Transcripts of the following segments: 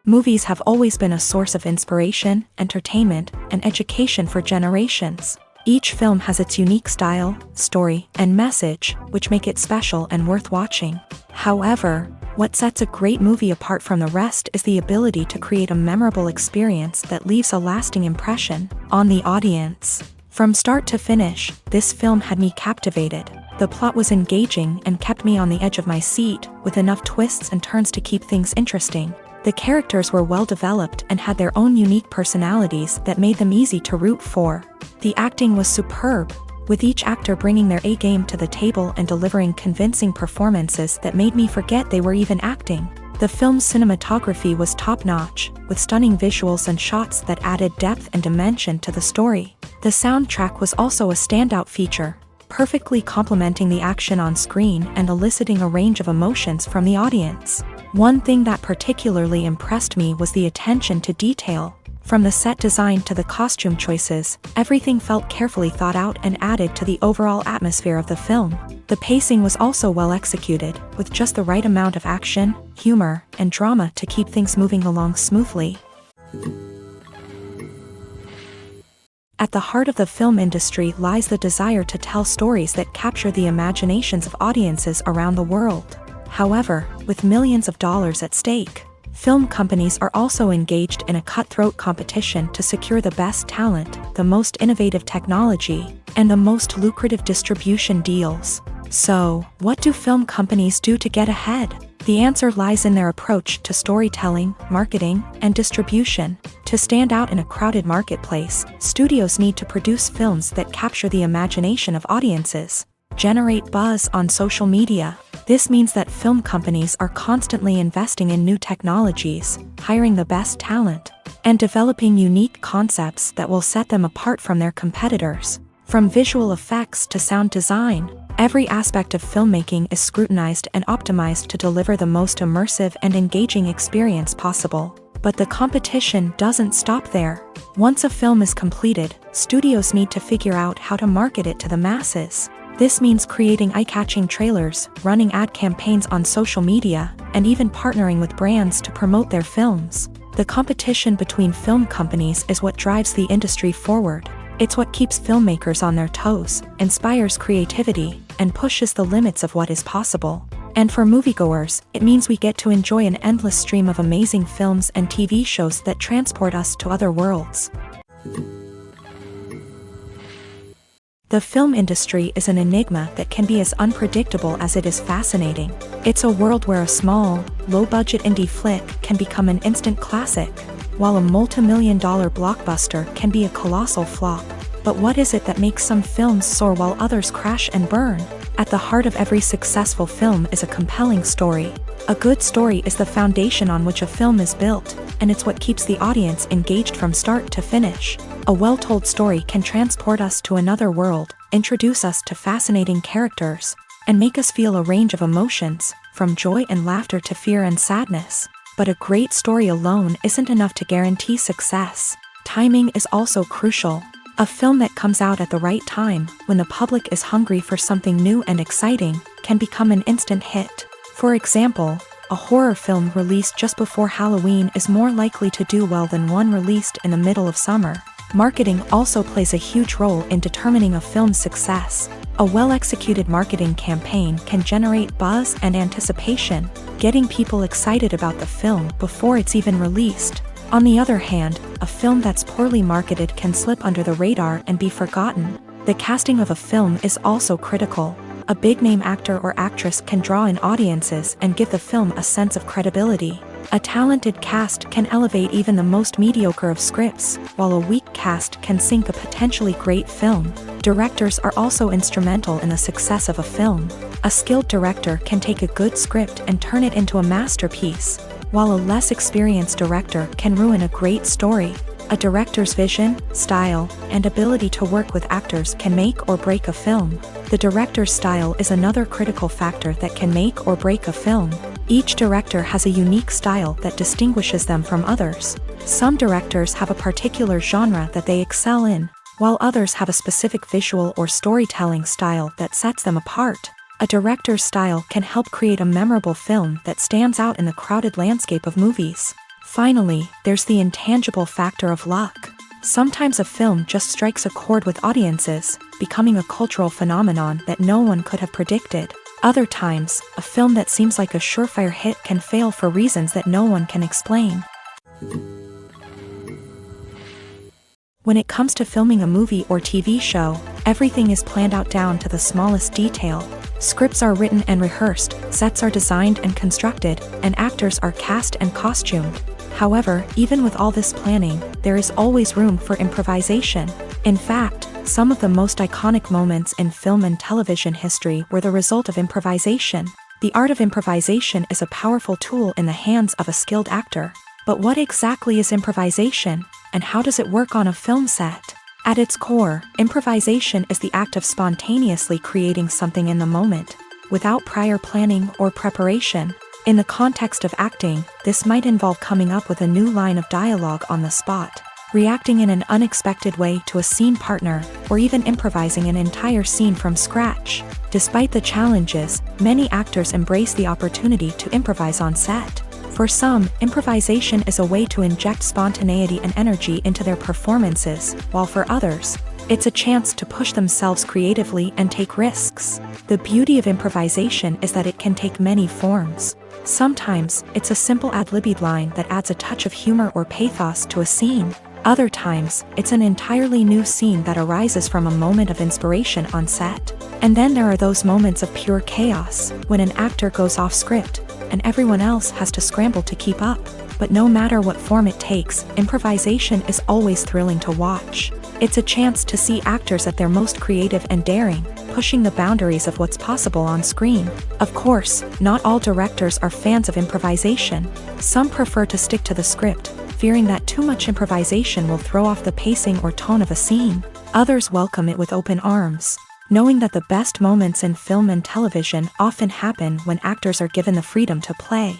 Movies have always been a source of inspiration, entertainment, and education for generations. Each film has its unique style, story, and message, which make it special and worth watching. However, what sets a great movie apart from the rest is the ability to create a memorable experience that leaves a lasting impression on the audience. From start to finish, this film had me captivated. The plot was engaging and kept me on the edge of my seat, with enough twists and turns to keep things interesting. The characters were well developed and had their own unique personalities that made them easy to root for. The acting was superb, with each actor bringing their A-game to the table and delivering convincing performances that made me forget they were even acting. The film's cinematography was top-notch, with stunning visuals and shots that added depth and dimension to the story. The soundtrack was also a standout feature, perfectly complementing the action on screen and eliciting a range of emotions from the audience. One thing that particularly impressed me was the attention to detail. From the set design to the costume choices, everything felt carefully thought out and added to the overall atmosphere of the film. The pacing was also well executed, with just the right amount of action, humor, and drama to keep things moving along smoothly. At the heart of the film industry lies the desire to tell stories that capture the imaginations of audiences around the world. However, with millions of dollars at stake, film companies are also engaged in a cutthroat competition to secure the best talent, the most innovative technology, and the most lucrative distribution deals. So, what do film companies do to get ahead? The answer lies in their approach to storytelling, marketing, and distribution. To stand out in a crowded marketplace, studios need to produce films that capture the imagination of audiences, generate buzz on social media. This means that film companies are constantly investing in new technologies, hiring the best talent, and developing unique concepts that will set them apart from their competitors. From visual effects to sound design, every aspect of filmmaking is scrutinized and optimized to deliver the most immersive and engaging experience possible. But the competition doesn't stop there. Once a film is completed, studios need to figure out how to market it to the masses. This means creating eye-catching trailers, running ad campaigns on social media, and even partnering with brands to promote their films. The competition between film companies is what drives the industry forward. It's what keeps filmmakers on their toes, inspires creativity, and pushes the limits of what is possible. And for moviegoers, it means we get to enjoy an endless stream of amazing films and TV shows that transport us to other worlds. The film industry is an enigma that can be as unpredictable as it is fascinating. It's a world where a small, low-budget indie flick can become an instant classic, while a multi-million-dollar blockbuster can be a colossal flop. But what is it that makes some films soar while others crash and burn? At the heart of every successful film is a compelling story. A good story is the foundation on which a film is built, and it's what keeps the audience engaged from start to finish. A well-told story can transport us to another world, introduce us to fascinating characters, and make us feel a range of emotions, from joy and laughter to fear and sadness. But a great story alone isn't enough to guarantee success. Timing is also crucial. A film that comes out at the right time, when the public is hungry for something new and exciting, can become an instant hit. For example, a horror film released just before Halloween is more likely to do well than one released in the middle of summer. Marketing also plays a huge role in determining a film's success. A well-executed marketing campaign can generate buzz and anticipation, getting people excited about the film before it's even released. On the other hand, a film that's poorly marketed can slip under the radar and be forgotten. The casting of a film is also critical. A big-name actor or actress can draw in audiences and give the film a sense of credibility. A talented cast can elevate even the most mediocre of scripts, while a weak cast can sink a potentially great film. Directors are also instrumental in the success of a film. A skilled director can take a good script and turn it into a masterpiece, while a less experienced director can ruin a great story. A director's vision, style, and ability to work with actors can make or break a film. The director's style is another critical factor that can make or break a film. Each director has a unique style that distinguishes them from others. Some directors have a particular genre that they excel in, while others have a specific visual or storytelling style that sets them apart. A director's style can help create a memorable film that stands out in the crowded landscape of movies. Finally, there's the intangible factor of luck. Sometimes a film just strikes a chord with audiences, becoming a cultural phenomenon that no one could have predicted. Other times, a film that seems like a surefire hit can fail for reasons that no one can explain. When it comes to filming a movie or TV show, everything is planned out down to the smallest detail. Scripts are written and rehearsed, sets are designed and constructed, and actors are cast and costumed. However, even with all this planning, there is always room for improvisation. In fact, some of the most iconic moments in film and television history were the result of improvisation. The art of improvisation is a powerful tool in the hands of a skilled actor. But what exactly is improvisation, and how does it work on a film set? At its core, improvisation is the act of spontaneously creating something in the moment, without prior planning or preparation. In the context of acting, this might involve coming up with a new line of dialogue on the spot, reacting in an unexpected way to a scene partner, or even improvising an entire scene from scratch. Despite the challenges, many actors embrace the opportunity to improvise on set. For some, improvisation is a way to inject spontaneity and energy into their performances, while for others, it's a chance to push themselves creatively and take risks. The beauty of improvisation is that it can take many forms. Sometimes, it's a simple ad-libbed line that adds a touch of humor or pathos to a scene. Other times, it's an entirely new scene that arises from a moment of inspiration on set. And then there are those moments of pure chaos, when an actor goes off script, and everyone else has to scramble to keep up. But no matter what form it takes, improvisation is always thrilling to watch. It's a chance to see actors at their most creative and daring, pushing the boundaries of what's possible on screen. Of course, not all directors are fans of improvisation. Some prefer to stick to the script, fearing that too much improvisation will throw off the pacing or tone of a scene. Others welcome it with open arms, knowing that the best moments in film and television often happen when actors are given the freedom to play.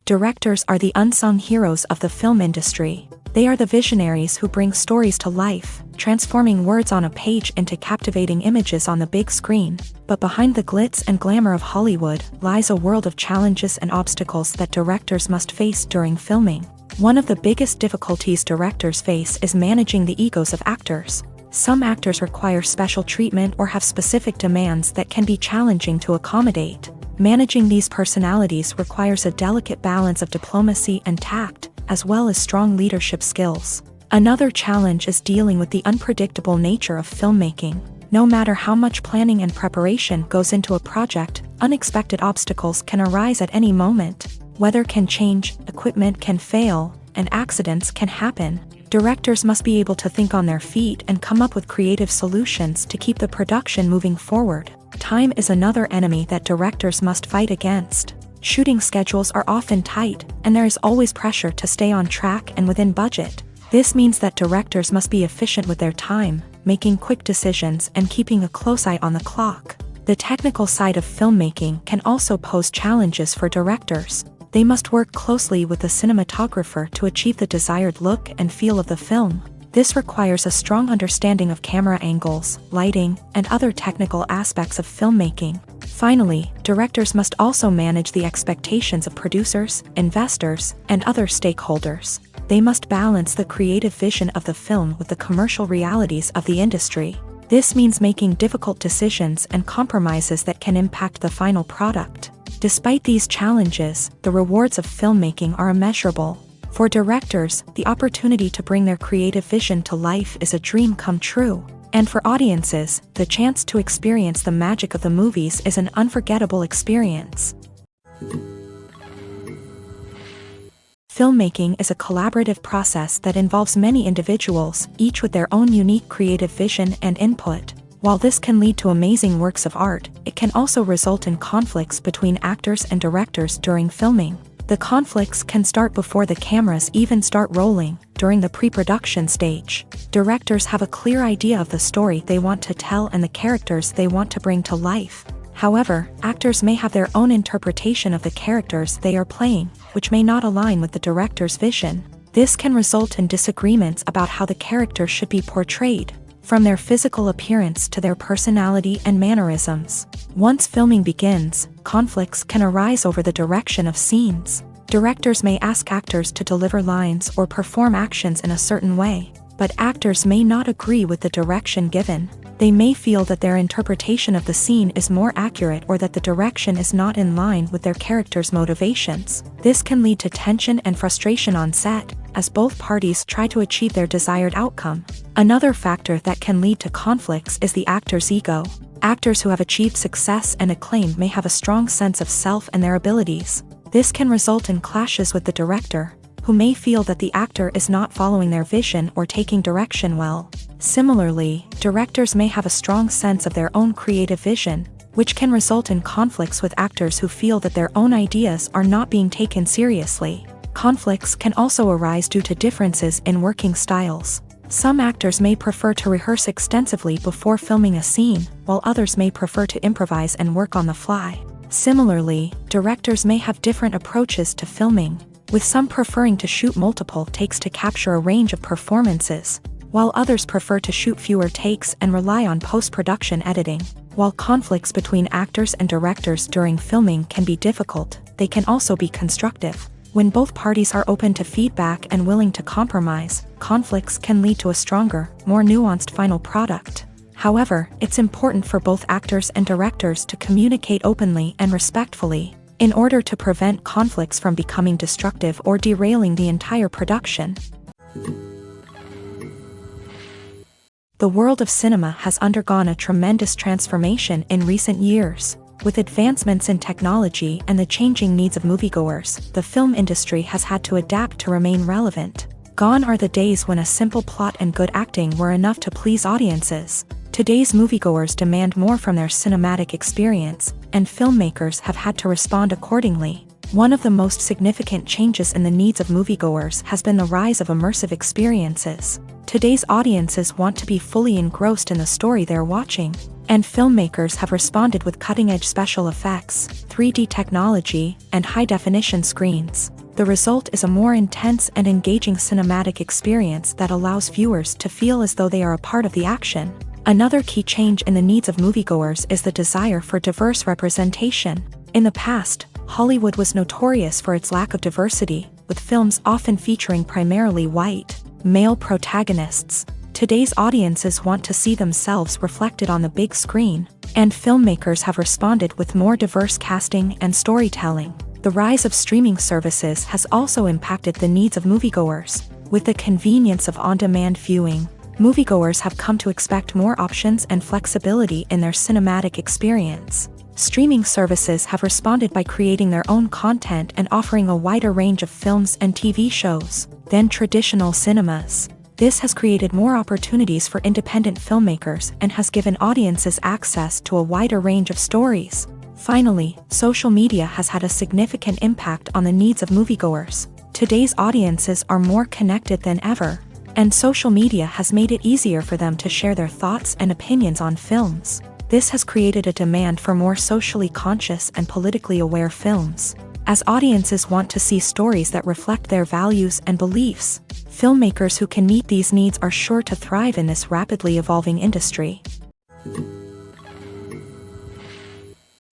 Directors are the unsung heroes of the film industry. They are the visionaries who bring stories to life, transforming words on a page into captivating images on the big screen. But behind the glitz and glamour of Hollywood lies a world of challenges and obstacles that directors must face during filming. One of the biggest difficulties directors face is managing the egos of actors. Some actors require special treatment or have specific demands that can be challenging to accommodate. Managing these personalities requires a delicate balance of diplomacy and tact, as well as strong leadership skills. Another challenge is dealing with the unpredictable nature of filmmaking. No matter how much planning and preparation goes into a project, unexpected obstacles can arise at any moment. Weather can change, equipment can fail, and accidents can happen. Directors must be able to think on their feet and come up with creative solutions to keep the production moving forward. Time is another enemy that directors must fight against. Shooting schedules are often tight, and there is always pressure to stay on track and within budget. This means that directors must be efficient with their time, making quick decisions and keeping a close eye on the clock. The technical side of filmmaking can also pose challenges for directors. They must work closely with the cinematographer to achieve the desired look and feel of the film. This requires a strong understanding of camera angles, lighting, and other technical aspects of filmmaking. Finally, directors must also manage the expectations of producers, investors, and other stakeholders. They must balance the creative vision of the film with the commercial realities of the industry. This means making difficult decisions and compromises that can impact the final product. Despite these challenges, the rewards of filmmaking are immeasurable. For directors, the opportunity to bring their creative vision to life is a dream come true. And for audiences, the chance to experience the magic of the movies is an unforgettable experience. Filmmaking is a collaborative process that involves many individuals, each with their own unique creative vision and input. While this can lead to amazing works of art, it can also result in conflicts between actors and directors during filming. The conflicts can start before the cameras even start rolling, during the pre-production stage. Directors have a clear idea of the story they want to tell and the characters they want to bring to life. However, actors may have their own interpretation of the characters they are playing, which may not align with the director's vision. This can result in disagreements about how the character should be portrayed. from their physical appearance to their personality and mannerisms. Once filming begins, conflicts can arise over the direction of scenes. Directors may ask actors to deliver lines or perform actions in a certain way, but actors may not agree with the direction given. They may feel that their interpretation of the scene is more accurate or that the direction is not in line with their character's motivations. This can lead to tension and frustration on set, as both parties try to achieve their desired outcome. Another factor that can lead to conflicts is the actor's ego. Actors who have achieved success and acclaim may have a strong sense of self and their abilities. This can result in clashes with the director, who may feel that the actor is not following their vision or taking direction well. Similarly, directors may have a strong sense of their own creative vision, which can result in conflicts with actors who feel that their own ideas are not being taken seriously. Conflicts can also arise due to differences in working styles. Some actors may prefer to rehearse extensively before filming a scene, while others may prefer to improvise and work on the fly. Similarly, directors may have different approaches to filming, with some preferring to shoot multiple takes to capture a range of performances, while others prefer to shoot fewer takes and rely on post-production editing. While conflicts between actors and directors during filming can be difficult, they can also be constructive. When both parties are open to feedback and willing to compromise, conflicts can lead to a stronger, more nuanced final product. However, it's important for both actors and directors to communicate openly and respectfully, in order to prevent conflicts from becoming destructive or derailing the entire production. The world of cinema has undergone a tremendous transformation in recent years. With advancements in technology and the changing needs of moviegoers, the film industry has had to adapt to remain relevant. Gone are the days when a simple plot and good acting were enough to please audiences. Today's moviegoers demand more from their cinematic experience, and filmmakers have had to respond accordingly. One of the most significant changes in the needs of moviegoers has been the rise of immersive experiences. Today's audiences want to be fully engrossed in the story they're watching, and filmmakers have responded with cutting-edge special effects, 3D technology, and high-definition screens. The result is a more intense and engaging cinematic experience that allows viewers to feel as though they are a part of the action. Another key change in the needs of moviegoers is the desire for diverse representation. In the past, Hollywood was notorious for its lack of diversity, with films often featuring primarily white, male protagonists. Today's audiences want to see themselves reflected on the big screen, and filmmakers have responded with more diverse casting and storytelling. The rise of streaming services has also impacted the needs of moviegoers. With the convenience of on-demand viewing, moviegoers have come to expect more options and flexibility in their cinematic experience. Streaming services have responded by creating their own content and offering a wider range of films and TV shows than traditional cinemas. This has created more opportunities for independent filmmakers and has given audiences access to a wider range of stories. Finally, social media has had a significant impact on the needs of moviegoers. Today's audiences are more connected than ever, and social media has made it easier for them to share their thoughts and opinions on films. This has created a demand for more socially conscious and politically aware films. As audiences want to see stories that reflect their values and beliefs, filmmakers who can meet these needs are sure to thrive in this rapidly evolving industry.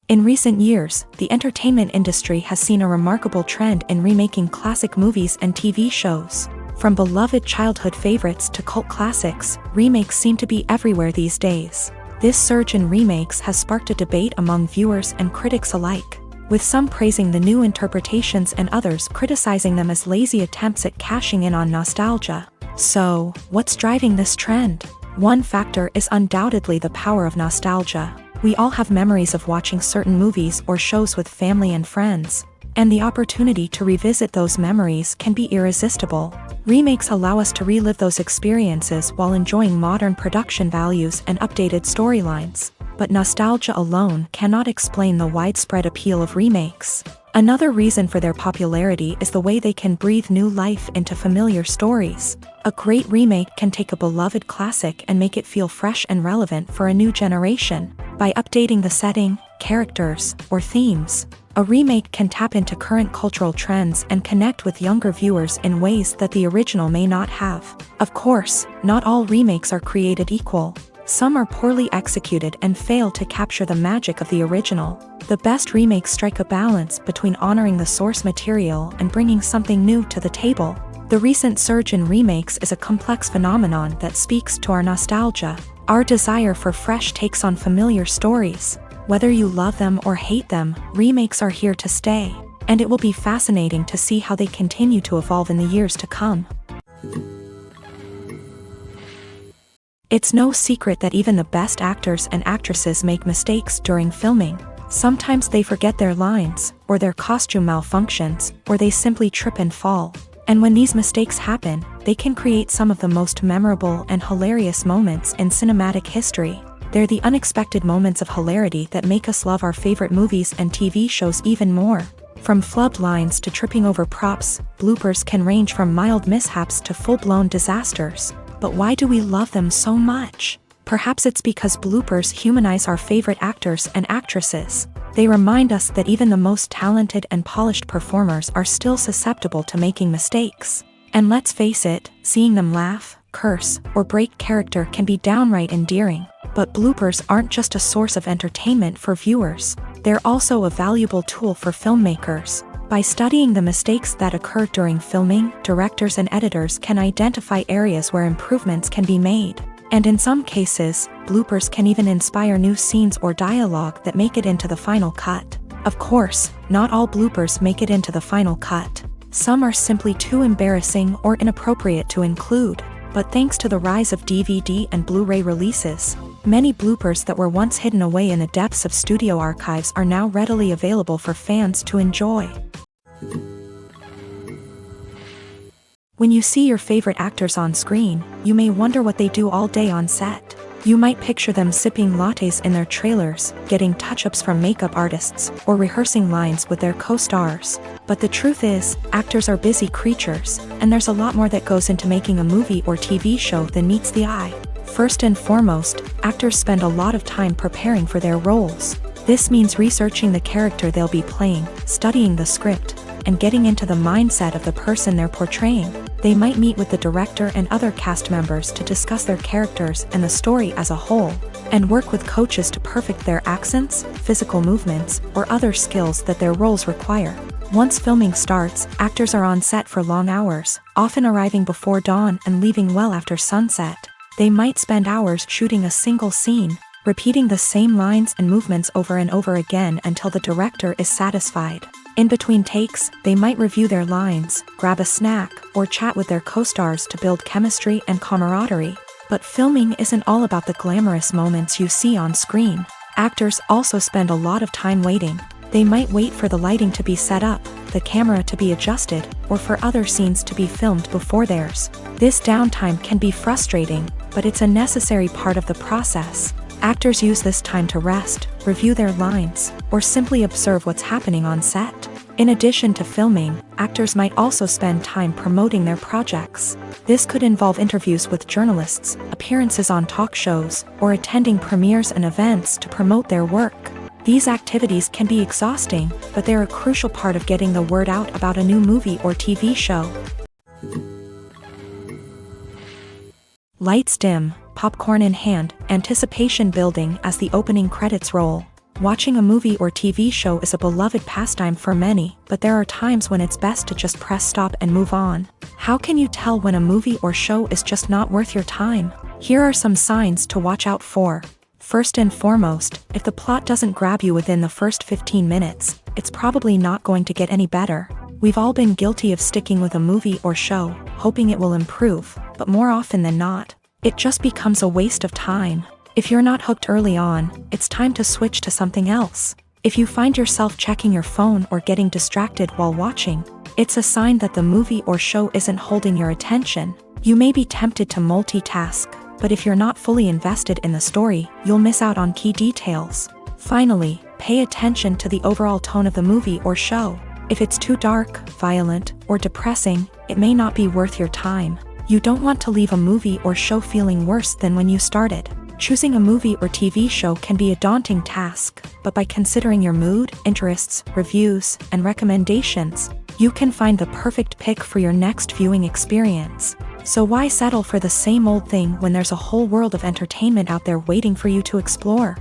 In recent years, the entertainment industry has seen a remarkable trend in remaking classic movies and TV shows. From beloved childhood favorites to cult classics, remakes seem to be everywhere these days. This surge in remakes has sparked a debate among viewers and critics alike, with some praising the new interpretations and others criticizing them as lazy attempts at cashing in on nostalgia. So, what's driving this trend? One factor is undoubtedly the power of nostalgia. We all have memories of watching certain movies or shows with family and friends, and the opportunity to revisit those memories can be irresistible. Remakes allow us to relive those experiences while enjoying modern production values and updated storylines, but nostalgia alone cannot explain the widespread appeal of remakes. Another reason for their popularity is the way they can breathe new life into familiar stories. A great remake can take a beloved classic and make it feel fresh and relevant for a new generation. By updating the setting, characters, or themes, A remake can tap into current cultural trends and connect with younger viewers in ways that the original may not have. Of course, not all remakes are created equal. Some are poorly executed and fail to capture the magic of the original. The best remakes strike a balance between honoring the source material and bringing something new to the table. The recent surge in remakes is a complex phenomenon that speaks to our nostalgia, our desire for fresh takes on familiar stories. Whether you love them or hate them, remakes are here to stay, and it will be fascinating to see how they continue to evolve in the years to come. It's no secret that even the best actors and actresses make mistakes during filming. Sometimes they forget their lines, or their costume malfunctions, or they simply trip and fall. And when these mistakes happen, they can create some of the most memorable and hilarious moments in cinematic history. They're the unexpected moments of hilarity that make us love our favorite movies and TV shows even more. From flubbed lines to tripping over props, bloopers can range from mild mishaps to full-blown disasters. But why do we love them so much? Perhaps it's because bloopers humanize our favorite actors and actresses. They remind us that even the most talented and polished performers are still susceptible to making mistakes. And let's face it, seeing them laugh, curse, or break character can be downright endearing. But bloopers aren't just a source of entertainment for viewers. They're also a valuable tool for filmmakers. By studying the mistakes that occur during filming, directors and editors can identify areas where improvements can be made. And in some cases, bloopers can even inspire new scenes or dialogue that make it into the final cut. Of course, not all bloopers make it into the final cut. Some are simply too embarrassing or inappropriate to include. But thanks to the rise of DVD and Blu-ray releases, many bloopers that were once hidden away in the depths of studio archives are now readily available for fans to enjoy. When you see your favorite actors on screen, you may wonder what they do all day on set. You might picture them sipping lattes in their trailers, getting touch-ups from makeup artists, or rehearsing lines with their co-stars. But the truth is, actors are busy creatures, and there's a lot more that goes into making a movie or TV show than meets the eye. First and foremost, actors spend a lot of time preparing for their roles. This means researching the character they'll be playing, studying the script, and getting into the mindset of the person they're portraying. They might meet with the director and other cast members to discuss their characters and the story as a whole, and work with coaches to perfect their accents, physical movements, or other skills that their roles require. Once filming starts, actors are on set for long hours, often arriving before dawn and leaving well after sunset. They might spend hours shooting a single scene, repeating the same lines and movements over and over again until the director is satisfied. In between takes, they might review their lines, grab a snack, or chat with their co-stars to build chemistry and camaraderie. But filming isn't all about the glamorous moments you see on screen. Actors also spend a lot of time waiting. They might wait for the lighting to be set up, the camera to be adjusted, or for other scenes to be filmed before theirs. This downtime can be frustrating, but it's a necessary part of the process. Actors use this time to rest, review their lines, or simply observe what's happening on set. In addition to filming, actors might also spend time promoting their projects. This could involve interviews with journalists, appearances on talk shows, or attending premieres and events to promote their work. These activities can be exhausting, but they're a crucial part of getting the word out about a new movie or TV show. Lights dim, popcorn in hand, anticipation building as the opening credits roll. Watching a movie or TV show is a beloved pastime for many, but there are times when it's best to just press stop and move on. How can you tell when a movie or show is just not worth your time? Here are some signs to watch out for. First and foremost, if the plot doesn't grab you within the first 15 minutes, it's probably not going to get any better. We've all been guilty of sticking with a movie or show, hoping it will improve, but more often than not, it just becomes a waste of time. If you're not hooked early on, it's time to switch to something else. If you find yourself checking your phone or getting distracted while watching, it's a sign that the movie or show isn't holding your attention. You may be tempted to multitask, but if you're not fully invested in the story, you'll miss out on key details. Finally, pay attention to the overall tone of the movie or show. If it's too dark, violent, or depressing, it may not be worth your time. You don't want to leave a movie or show feeling worse than when you started. Choosing a movie or TV show can be a daunting task, but by considering your mood, interests, reviews, and recommendations, you can find the perfect pick for your next viewing experience. So why settle for the same old thing when there's a whole world of entertainment out there waiting for you to explore?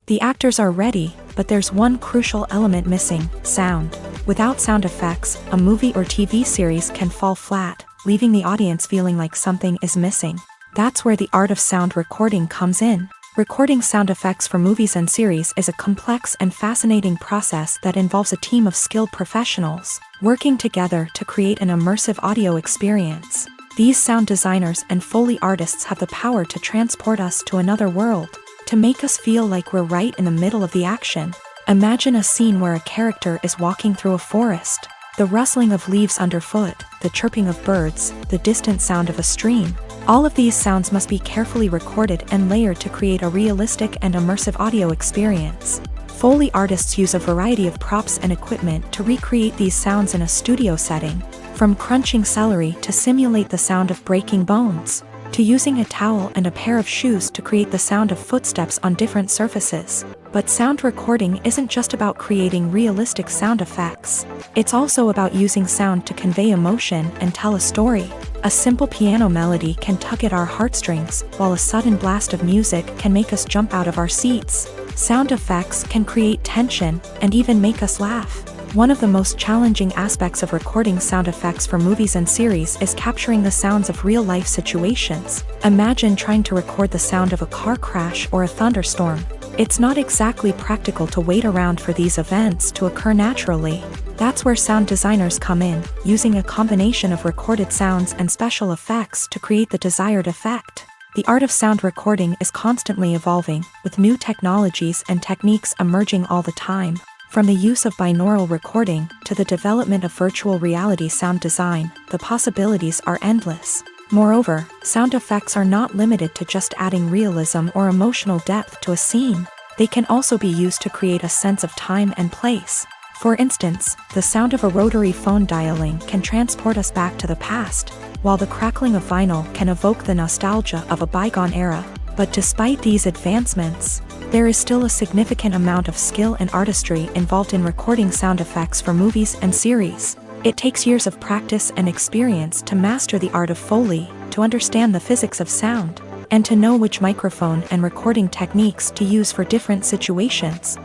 The actors are ready, but there's one crucial element missing: sound. Without sound effects, a movie or TV series can fall flat, leaving the audience feeling like something is missing. That's where the art of sound recording comes in. Recording sound effects for movies and series is a complex and fascinating process that involves a team of skilled professionals working together to create an immersive audio experience. These sound designers and Foley artists have the power to transport us to another world, to make us feel like we're right in the middle of the action. Imagine a scene where a character is walking through a forest. The rustling of leaves underfoot, the chirping of birds, the distant sound of a stream. All of these sounds must be carefully recorded and layered to create a realistic and immersive audio experience. Foley artists use a variety of props and equipment to recreate these sounds in a studio setting, from crunching celery to simulate the sound of breaking bones, to using a towel and a pair of shoes to create the sound of footsteps on different surfaces. But sound recording isn't just about creating realistic sound effects. It's also about using sound to convey emotion and tell a story. A simple piano melody can tug at our heartstrings, while a sudden blast of music can make us jump out of our seats. Sound effects can create tension and even make us laugh. One of the most challenging aspects of recording sound effects for movies and series is capturing the sounds of real-life situations. Imagine trying to record the sound of a car crash or a thunderstorm. It's not exactly practical to wait around for these events to occur naturally. That's where sound designers come in, using a combination of recorded sounds and special effects to create the desired effect. The art of sound recording is constantly evolving, with new technologies and techniques emerging all the time. From the use of binaural recording to the development of virtual reality sound design, the possibilities are endless. Moreover, sound effects are not limited to just adding realism or emotional depth to a scene. They can also be used to create a sense of time and place. For instance, the sound of a rotary phone dialing can transport us back to the past, while the crackling of vinyl can evoke the nostalgia of a bygone era. But despite these advancements, there is still a significant amount of skill and artistry involved in recording sound effects for movies and series. It takes years of practice and experience to master the art of Foley, to understand the physics of sound, and to know which microphone and recording techniques to use for different situations.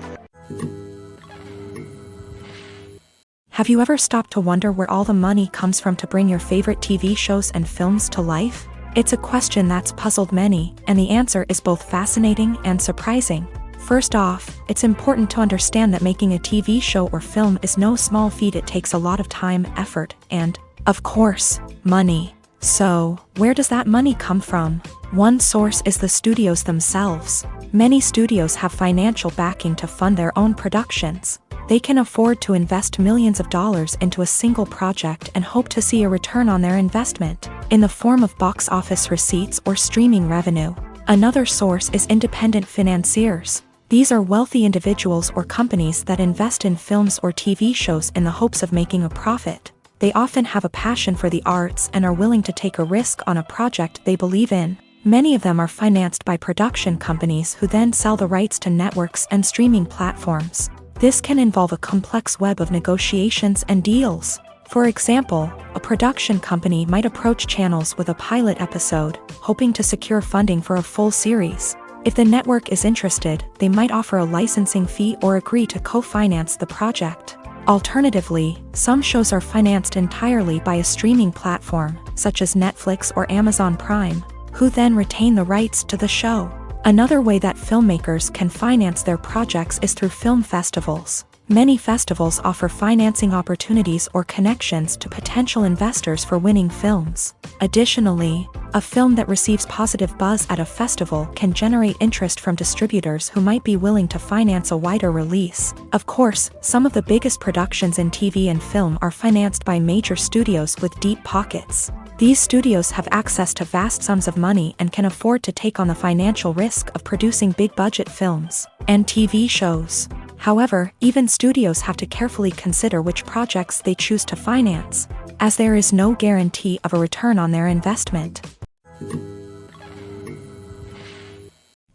Have you ever stopped to wonder where all the money comes from to bring your favorite TV shows and films to life? It's a question that's puzzled many, and the answer is both fascinating and surprising. First off, it's important to understand that making a TV show or film is no small feat. It takes a lot of time, effort, and, of course, money. So, where does that money come from? One source is the studios themselves. Many studios have financial backing to fund their own productions. They can afford to invest millions of dollars into a single project and hope to see a return on their investment, in the form of box office receipts or streaming revenue. Another source is independent financiers. These are wealthy individuals or companies that invest in films or TV shows in the hopes of making a profit. They often have a passion for the arts and are willing to take a risk on a project they believe in. Many of them are financed by production companies who then sell the rights to networks and streaming platforms. This can involve a complex web of negotiations and deals. For example, a production company might approach channels with a pilot episode, hoping to secure funding for a full series. If the network is interested, they might offer a licensing fee or agree to co-finance the project. Alternatively, some shows are financed entirely by a streaming platform, such as Netflix or Amazon Prime, who then retain the rights to the show. Another way that filmmakers can finance their projects is through film festivals. Many festivals offer financing opportunities or connections to potential investors for winning films. Additionally, a film that receives positive buzz at a festival can generate interest from distributors who might be willing to finance a wider release. Of course, some of the biggest productions in TV and film are financed by major studios with deep pockets. These studios have access to vast sums of money and can afford to take on the financial risk of producing big-budget films and TV shows. However, even studios have to carefully consider which projects they choose to finance, as there is no guarantee of a return on their investment.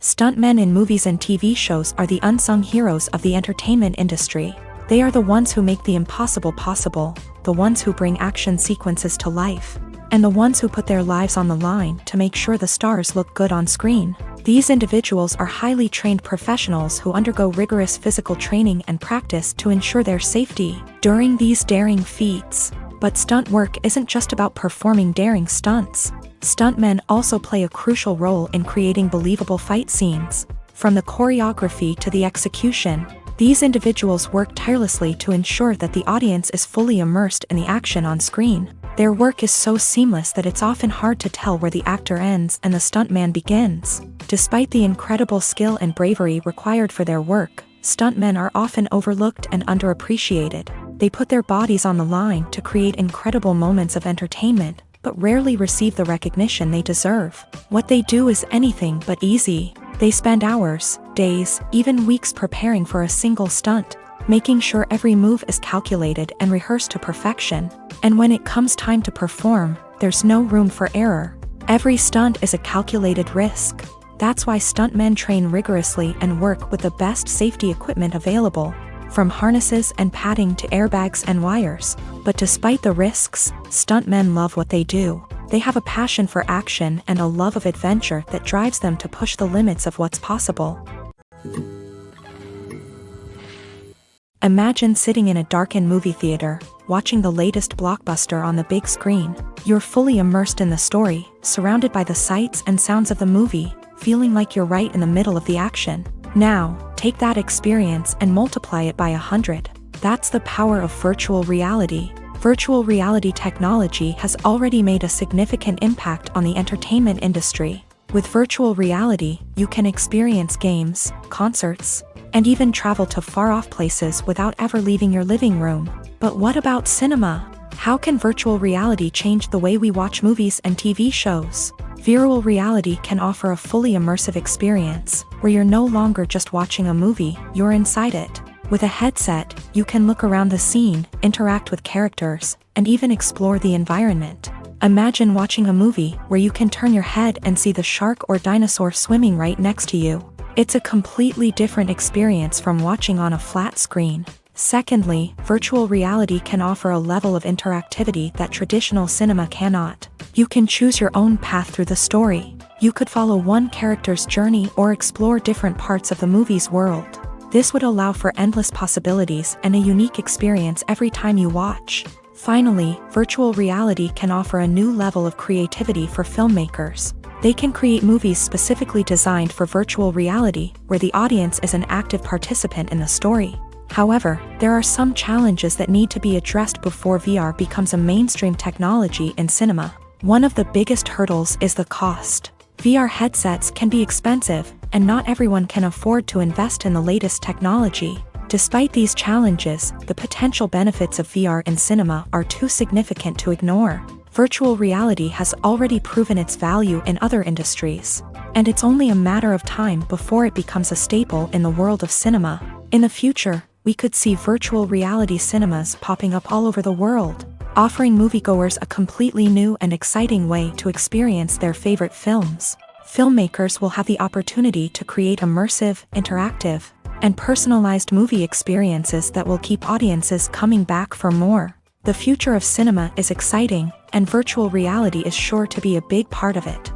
Stuntmen in movies and TV shows are the unsung heroes of the entertainment industry. They are the ones who make the impossible possible, the ones who bring action sequences to life, and the ones who put their lives on the line to make sure the stars look good on screen. These individuals are highly trained professionals who undergo rigorous physical training and practice to ensure their safety during these daring feats. But stunt work isn't just about performing daring stunts. Stuntmen also play a crucial role in creating believable fight scenes. From the choreography to the execution, these individuals work tirelessly to ensure that the audience is fully immersed in the action on screen. Their work is so seamless that it's often hard to tell where the actor ends and the stuntman begins. Despite the incredible skill and bravery required for their work, stuntmen are often overlooked and underappreciated. They put their bodies on the line to create incredible moments of entertainment, but rarely receive the recognition they deserve. What they do is anything but easy. They spend hours, days, even weeks preparing for a single stunt, making sure every move is calculated and rehearsed to perfection. And when it comes time to perform, there's no room for error. Every stunt is a calculated risk. That's why stuntmen train rigorously and work with the best safety equipment available, from harnesses and padding to airbags and wires. But despite the risks, stuntmen love what they do. They have a passion for action and a love of adventure that drives them to push the limits of what's possible. Imagine sitting in a darkened movie theater, watching the latest blockbuster on the big screen. You're fully immersed in the story, surrounded by the sights and sounds of the movie, feeling like you're right in the middle of the action. Now, take that experience and multiply it by 100. That's the power of virtual reality. Virtual reality technology has already made a significant impact on the entertainment industry. With virtual reality, you can experience games, concerts, and even travel to far-off places without ever leaving your living room. But what about cinema? How can virtual reality change the way we watch movies and TV shows? Virtual reality can offer a fully immersive experience, where you're no longer just watching a movie, you're inside it. With a headset, you can look around the scene, interact with characters, and even explore the environment. Imagine watching a movie where you can turn your head and see the shark or dinosaur swimming right next to you. It's a completely different experience from watching on a flat screen. Secondly, virtual reality can offer a level of interactivity that traditional cinema cannot. You can choose your own path through the story. You could follow one character's journey or explore different parts of the movie's world. This would allow for endless possibilities and a unique experience every time you watch. Finally, virtual reality can offer a new level of creativity for filmmakers. They can create movies specifically designed for virtual reality, where the audience is an active participant in the story. However, there are some challenges that need to be addressed before VR becomes a mainstream technology in cinema. One of the biggest hurdles is the cost. VR headsets can be expensive, and not everyone can afford to invest in the latest technology. Despite these challenges, the potential benefits of VR in cinema are too significant to ignore. Virtual reality has already proven its value in other industries, and it's only a matter of time before it becomes a staple in the world of cinema. In the future, we could see virtual reality cinemas popping up all over the world, offering moviegoers a completely new and exciting way to experience their favorite films. Filmmakers will have the opportunity to create immersive, interactive, and personalized movie experiences that will keep audiences coming back for more. The future of cinema is exciting, and virtual reality is sure to be a big part of it.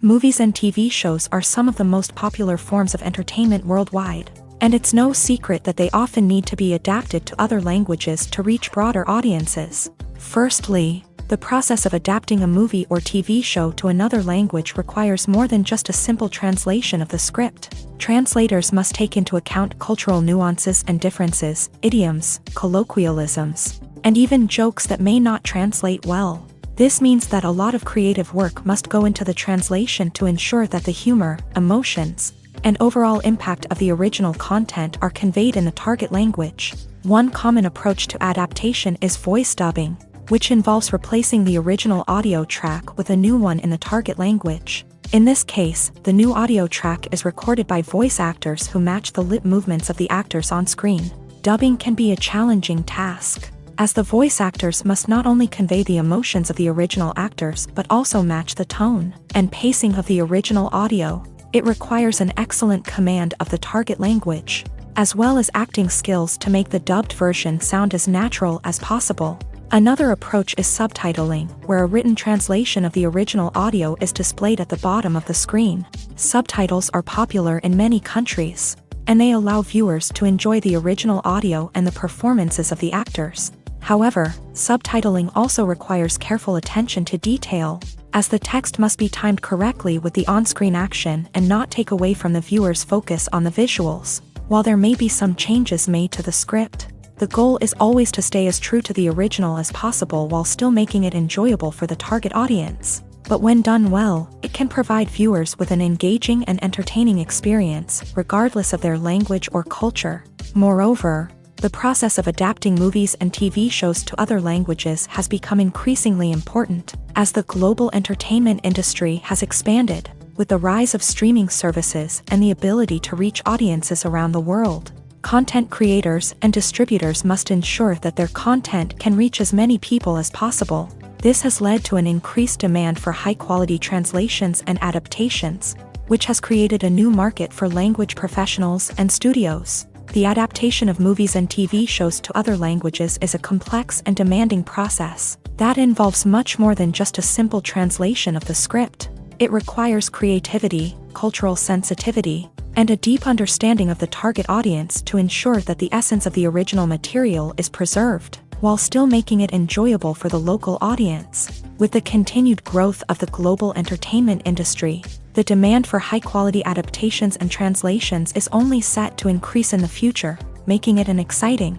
Movies and TV shows are some of the most popular forms of entertainment worldwide, and it's no secret that they often need to be adapted to other languages to reach broader audiences. Firstly, the process of adapting a movie or TV show to another language requires more than just a simple translation of the script. Translators must take into account cultural nuances and differences, idioms, colloquialisms, and even jokes that may not translate well. This means that a lot of creative work must go into the translation to ensure that the humor, emotions, and overall impact of the original content are conveyed in the target language. One common approach to adaptation is voice dubbing, which involves replacing the original audio track with a new one in the target language. In this case, the new audio track is recorded by voice actors who match the lip movements of the actors on screen. Dubbing can be a challenging task. as the voice actors must not only convey the emotions of the original actors but also match the tone and pacing of the original audio. It requires an excellent command of the target language, as well as acting skills to make the dubbed version sound as natural as possible. Another approach is subtitling, where a written translation of the original audio is displayed at the bottom of the screen. Subtitles are popular in many countries, and they allow viewers to enjoy the original audio and the performances of the actors. However, subtitling also requires careful attention to detail, as the text must be timed correctly with the on-screen action and not take away from the viewer's focus on the visuals. While there may be some changes made to the script, the goal is always to stay as true to the original as possible while still making it enjoyable for the target audience. But when done well, it can provide viewers with an engaging and entertaining experience, regardless of their language or culture. Moreover, the process of adapting movies and TV shows to other languages has become increasingly important, as the global entertainment industry has expanded, with the rise of streaming services and the ability to reach audiences around the world. Content creators and distributors must ensure that their content can reach as many people as possible. This has led to an increased demand for high-quality translations and adaptations, which has created a new market for language professionals and studios. The adaptation of movies and TV shows to other languages is a complex and demanding process that involves much more than just a simple translation of the script. It requires creativity, cultural sensitivity, and a deep understanding of the target audience to ensure that the essence of the original material is preserved, while still making it enjoyable for the local audience. With the continued growth of the global entertainment industry, the demand for high-quality adaptations and translations is only set to increase in the future, making it an exciting.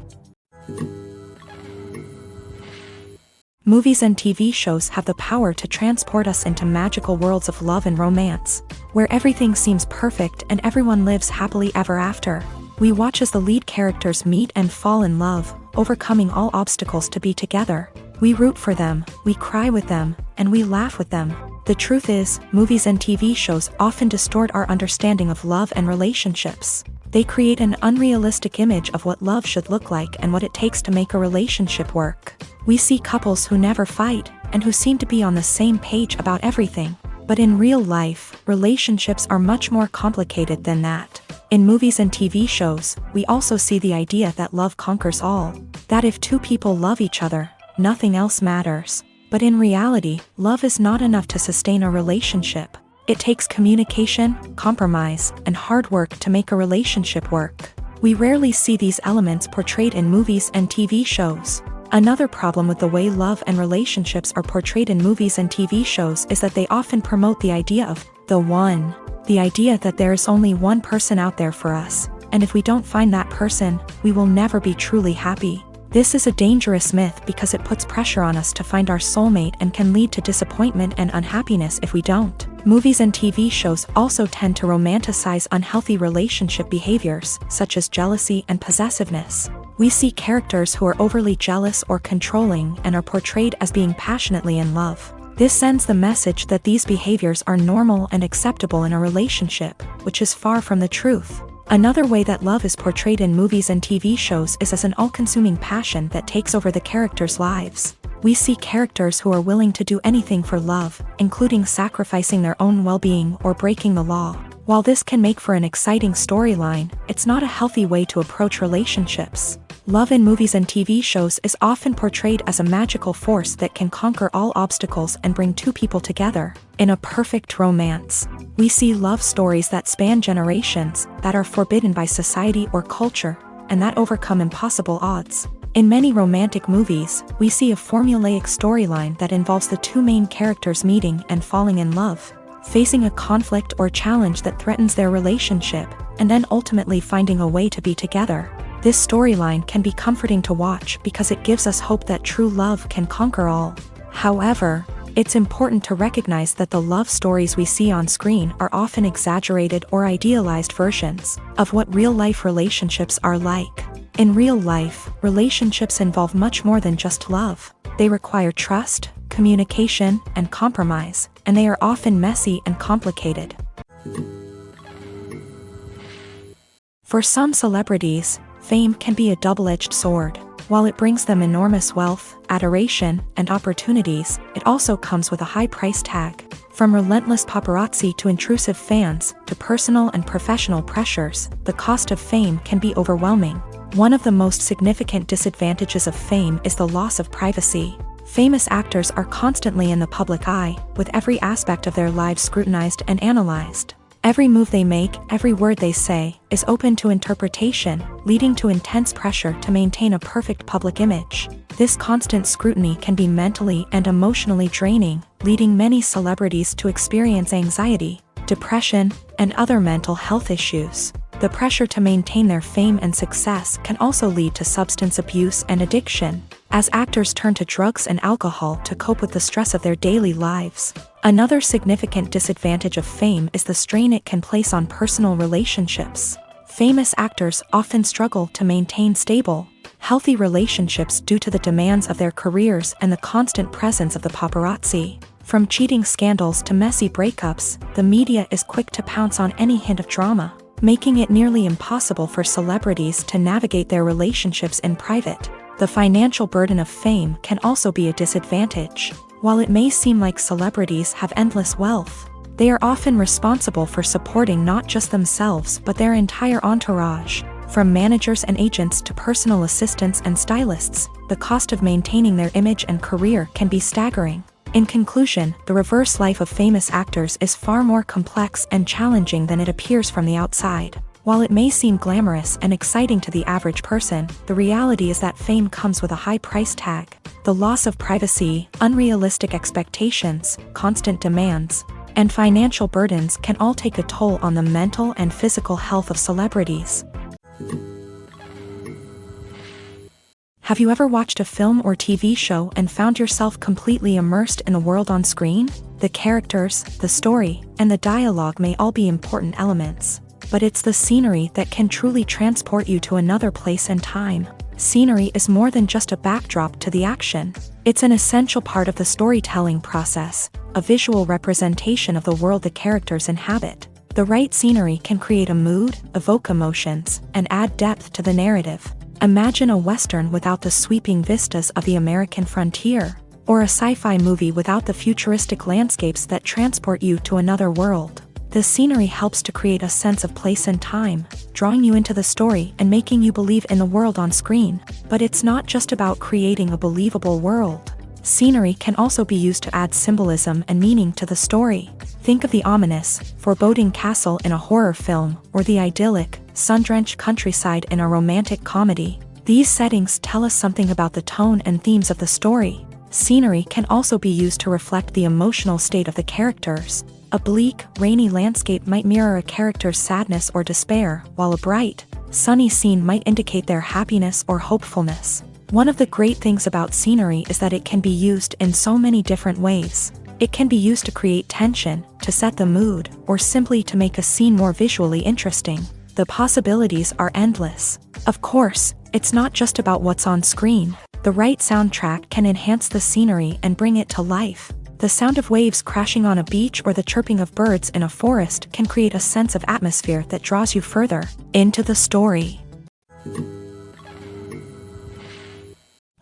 Movies and TV shows have the power to transport us into magical worlds of love and romance, where everything seems perfect and everyone lives happily ever after. We watch as the lead characters meet and fall in love, overcoming all obstacles to be together. We root for them, we cry with them, and we laugh with them. The truth is, movies and TV shows often distort our understanding of love and relationships. They create an unrealistic image of what love should look like and what it takes to make a relationship work. We see couples who never fight, and who seem to be on the same page about everything. But in real life, relationships are much more complicated than that. In movies and TV shows, we also see the idea that love conquers all. That if two people love each other, nothing else matters. But in reality, love is not enough to sustain a relationship. It takes communication, compromise, and hard work to make a relationship work. We rarely see these elements portrayed in movies and TV shows. Another problem with the way love and relationships are portrayed in movies and TV shows is that they often promote the idea of the one. The idea that there is only one person out there for us, and if we don't find that person, we will never be truly happy. This is a dangerous myth because it puts pressure on us to find our soulmate and can lead to disappointment and unhappiness if we don't. Movies and TV shows also tend to romanticize unhealthy relationship behaviors, such as jealousy and possessiveness. We see characters who are overly jealous or controlling and are portrayed as being passionately in love. This sends the message that these behaviors are normal and acceptable in a relationship, which is far from the truth. Another way that love is portrayed in movies and TV shows is as an all-consuming passion that takes over the characters' lives. We see characters who are willing to do anything for love, including sacrificing their own well-being or breaking the law. While this can make for an exciting storyline, it's not a healthy way to approach relationships. Love in movies and TV shows is often portrayed as a magical force that can conquer all obstacles and bring two people together. In a perfect romance, we see love stories that span generations, that are forbidden by society or culture, and that overcome impossible odds. In many romantic movies, we see a formulaic storyline that involves the two main characters meeting and falling in love, facing a conflict or challenge that threatens their relationship, and then ultimately finding a way to be together. This storyline can be comforting to watch because it gives us hope that true love can conquer all. However, it's important to recognize that the love stories we see on screen are often exaggerated or idealized versions of what real-life relationships are like. In real life, relationships involve much more than just love. They require trust, communication, and compromise, and they are often messy and complicated. For some celebrities, fame can be a double-edged sword. While it brings them enormous wealth, adoration, and opportunities, it also comes with a high price tag. From relentless paparazzi to intrusive fans, to personal and professional pressures, the cost of fame can be overwhelming. One of the most significant disadvantages of fame is the loss of privacy. Famous actors are constantly in the public eye, with every aspect of their lives scrutinized and analyzed. Every move they make, every word they say, is open to interpretation, leading to intense pressure to maintain a perfect public image. This constant scrutiny can be mentally and emotionally draining, leading many celebrities to experience anxiety, depression, and other mental health issues. The pressure to maintain their fame and success can also lead to substance abuse and addiction, as actors turn to drugs and alcohol to cope with the stress of their daily lives. Another significant disadvantage of fame is the strain it can place on personal relationships. Famous actors often struggle to maintain stable, healthy relationships due to the demands of their careers and the constant presence of the paparazzi. From cheating scandals to messy breakups, the media is quick to pounce on any hint of drama, making it nearly impossible for celebrities to navigate their relationships in private. The financial burden of fame can also be a disadvantage. While it may seem like celebrities have endless wealth, they are often responsible for supporting not just themselves but their entire entourage. From managers and agents to personal assistants and stylists, the cost of maintaining their image and career can be staggering. In conclusion, the reverse life of famous actors is far more complex and challenging than it appears from the outside. While it may seem glamorous and exciting to the average person, the reality is that fame comes with a high price tag. The loss of privacy, unrealistic expectations, constant demands, and financial burdens can all take a toll on the mental and physical health of celebrities. Have you ever watched a film or TV show and found yourself completely immersed in the world on screen? The characters, the story, and the dialogue may all be important elements, but it's the scenery that can truly transport you to another place and time. Scenery is more than just a backdrop to the action. It's an essential part of the storytelling process, a visual representation of the world the characters inhabit. The right scenery can create a mood, evoke emotions, and add depth to the narrative. Imagine a Western without the sweeping vistas of the American frontier, or a sci-fi movie without the futuristic landscapes that transport you to another world. The scenery helps to create a sense of place and time, drawing you into the story and making you believe in the world on screen. But it's not just about creating a believable world. Scenery can also be used to add symbolism and meaning to the story. Think of the ominous, foreboding castle in a horror film, or the idyllic, sun-drenched countryside in a romantic comedy. These settings tell us something about the tone and themes of the story. Scenery can also be used to reflect the emotional state of the characters. A bleak, rainy landscape might mirror a character's sadness or despair, while a bright, sunny scene might indicate their happiness or hopefulness. One of the great things about scenery is that it can be used in so many different ways. It can be used to create tension, to set the mood, or simply to make a scene more visually interesting. The possibilities are endless. Of course, it's not just about what's on screen. The right soundtrack can enhance the scenery and bring it to life. The sound of waves crashing on a beach or the chirping of birds in a forest can create a sense of atmosphere that draws you further into the story.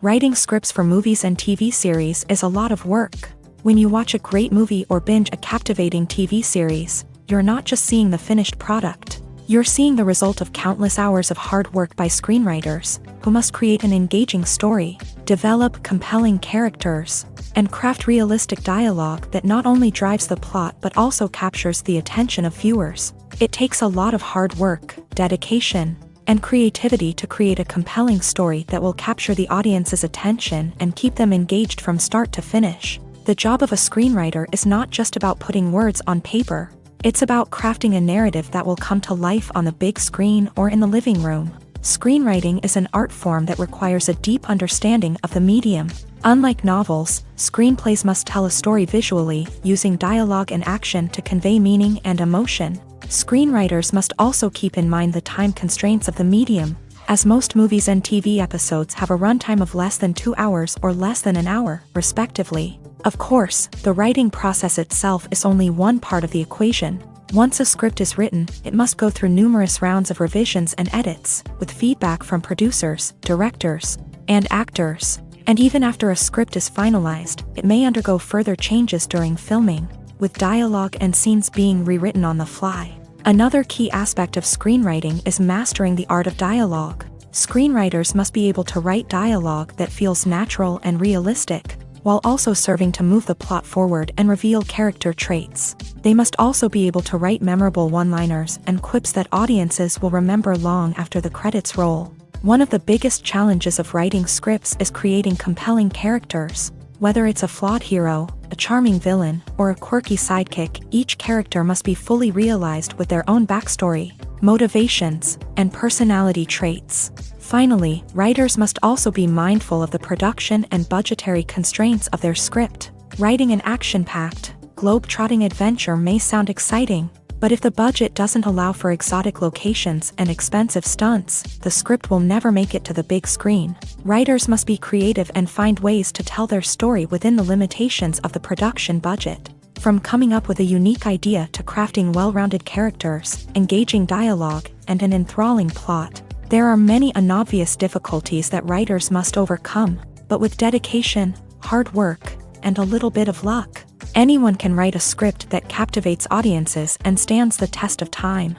Writing scripts for movies and TV series is a lot of work. When you watch a great movie or binge a captivating TV series, you're not just seeing the finished product. You're seeing the result of countless hours of hard work by screenwriters, who must create an engaging story, develop compelling characters, and craft realistic dialogue that not only drives the plot but also captures the attention of viewers. It takes a lot of hard work, dedication, and creativity to create a compelling story that will capture the audience's attention and keep them engaged from start to finish. The job of a screenwriter is not just about putting words on paper. It's about crafting a narrative that will come to life on the big screen or in the living room. Screenwriting is an art form that requires a deep understanding of the medium. Unlike novels, screenplays must tell a story visually, using dialogue and action to convey meaning and emotion. Screenwriters must also keep in mind the time constraints of the medium, as most movies and TV episodes have a runtime of less than 2 hours or less than an hour, respectively. Of course, the writing process itself is only one part of the equation. Once a script is written, it must go through numerous rounds of revisions and edits, with feedback from producers, directors, and actors. And even after a script is finalized, it may undergo further changes during filming, with dialogue and scenes being rewritten on the fly. Another key aspect of screenwriting is mastering the art of dialogue. Screenwriters must be able to write dialogue that feels natural and realistic, while also serving to move the plot forward and reveal character traits. They must also be able to write memorable one-liners and quips that audiences will remember long after the credits roll. One of the biggest challenges of writing scripts is creating compelling characters. Whether it's a flawed hero, a charming villain, or a quirky sidekick, each character must be fully realized with their own backstory, motivations, and personality traits. Finally, writers must also be mindful of the production and budgetary constraints of their script. Writing an action-packed, globe-trotting adventure may sound exciting, but if the budget doesn't allow for exotic locations and expensive stunts, the script will never make it to the big screen. Writers must be creative and find ways to tell their story within the limitations of the production budget. From coming up with a unique idea to crafting well-rounded characters, engaging dialogue, and an enthralling plot, there are many unobvious difficulties that writers must overcome, but with dedication, hard work, and a little bit of luck, anyone can write a script that captivates audiences and stands the test of time.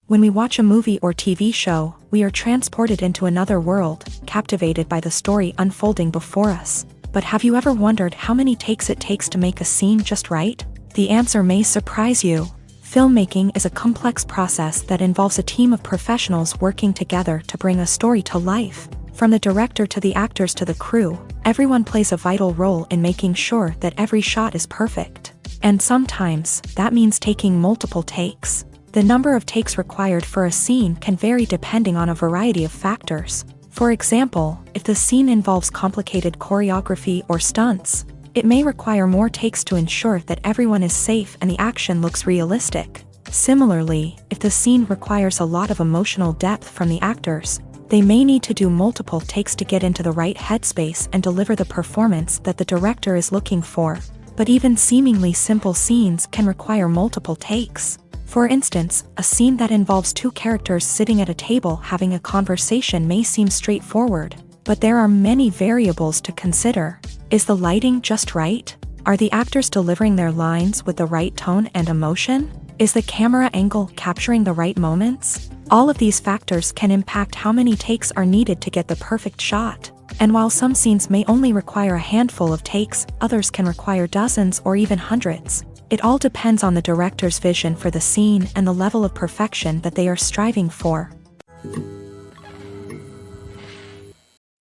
When we watch a movie or TV show, we are transported into another world, captivated by the story unfolding before us. But have you ever wondered how many takes it takes to make a scene just right? The answer may surprise you. Filmmaking is a complex process that involves a team of professionals working together to bring a story to life. From the director to the actors to the crew, everyone plays a vital role in making sure that every shot is perfect. And sometimes, that means taking multiple takes. The number of takes required for a scene can vary depending on a variety of factors. For example, if the scene involves complicated choreography or stunts, it may require more takes to ensure that everyone is safe and the action looks realistic. Similarly, if the scene requires a lot of emotional depth from the actors, they may need to do multiple takes to get into the right headspace and deliver the performance that the director is looking for. But even seemingly simple scenes can require multiple takes. For instance, a scene that involves two characters sitting at a table having a conversation may seem straightforward, but there are many variables to consider. Is the lighting just right? Are the actors delivering their lines with the right tone and emotion? Is the camera angle capturing the right moments? All of these factors can impact how many takes are needed to get the perfect shot. And while some scenes may only require a handful of takes, others can require dozens or even hundreds. It all depends on the director's vision for the scene and the level of perfection that they are striving for.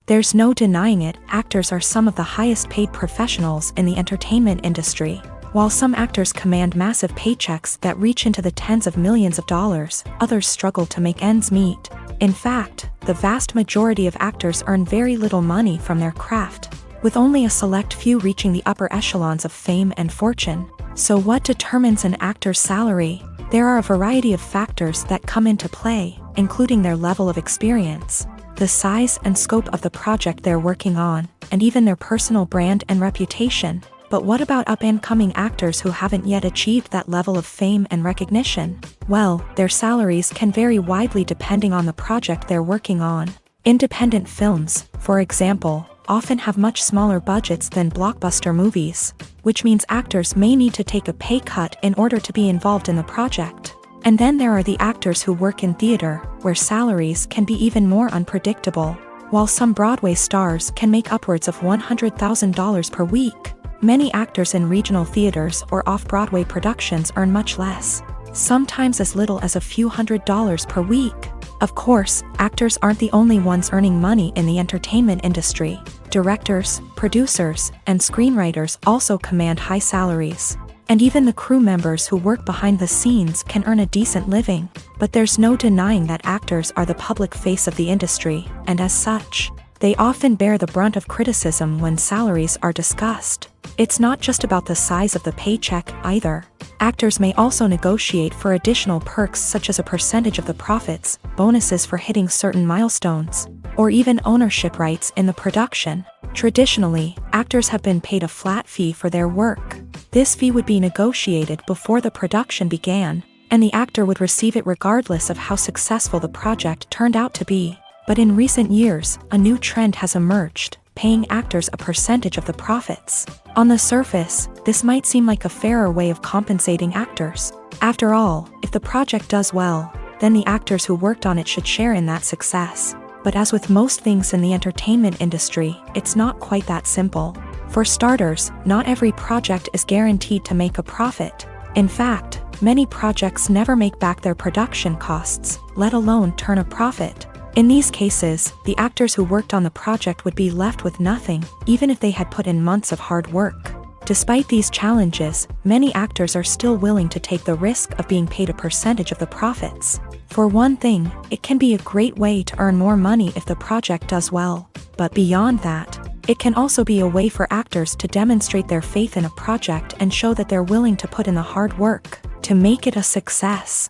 There's no denying it, actors are some of the highest paid professionals in the entertainment industry. While some actors command massive paychecks that reach into the tens of millions of dollars, others struggle to make ends meet. In fact, the vast majority of actors earn very little money from their craft, with only a select few reaching the upper echelons of fame and fortune. So what determines an actor's salary? There are a variety of factors that come into play, including their level of experience, the size and scope of the project they're working on, and even their personal brand and reputation. But what about up-and-coming actors who haven't yet achieved that level of fame and recognition? Well, their salaries can vary widely depending on the project they're working on. Independent films, for example, often have much smaller budgets than blockbuster movies, which means actors may need to take a pay cut in order to be involved in the project. And then there are the actors who work in theater, where salaries can be even more unpredictable. While some Broadway stars can make upwards of $100,000 per week, many actors in regional theaters or off-Broadway productions earn much less, sometimes as little as a few $100s per week. Of course, actors aren't the only ones earning money in the entertainment industry. Directors, producers, and screenwriters also command high salaries. And even the crew members who work behind the scenes can earn a decent living. But there's no denying that actors are the public face of the industry, and as such, they often bear the brunt of criticism when salaries are discussed. It's not just about the size of the paycheck, either. Actors may also negotiate for additional perks such as a percentage of the profits, bonuses for hitting certain milestones, or even ownership rights in the production. Traditionally, actors have been paid a flat fee for their work. This fee would be negotiated before the production began, and the actor would receive it regardless of how successful the project turned out to be. But in recent years, a new trend has emerged, paying actors a percentage of the profits. On the surface, this might seem like a fairer way of compensating actors. After all, if the project does well, then the actors who worked on it should share in that success. But as with most things in the entertainment industry, it's not quite that simple. For starters, not every project is guaranteed to make a profit. In fact, many projects never make back their production costs, let alone turn a profit. In these cases, the actors who worked on the project would be left with nothing, even if they had put in months of hard work. Despite these challenges, many actors are still willing to take the risk of being paid a percentage of the profits. For one thing, it can be a great way to earn more money if the project does well. But beyond that, it can also be a way for actors to demonstrate their faith in a project and show that they're willing to put in the hard work to make it a success.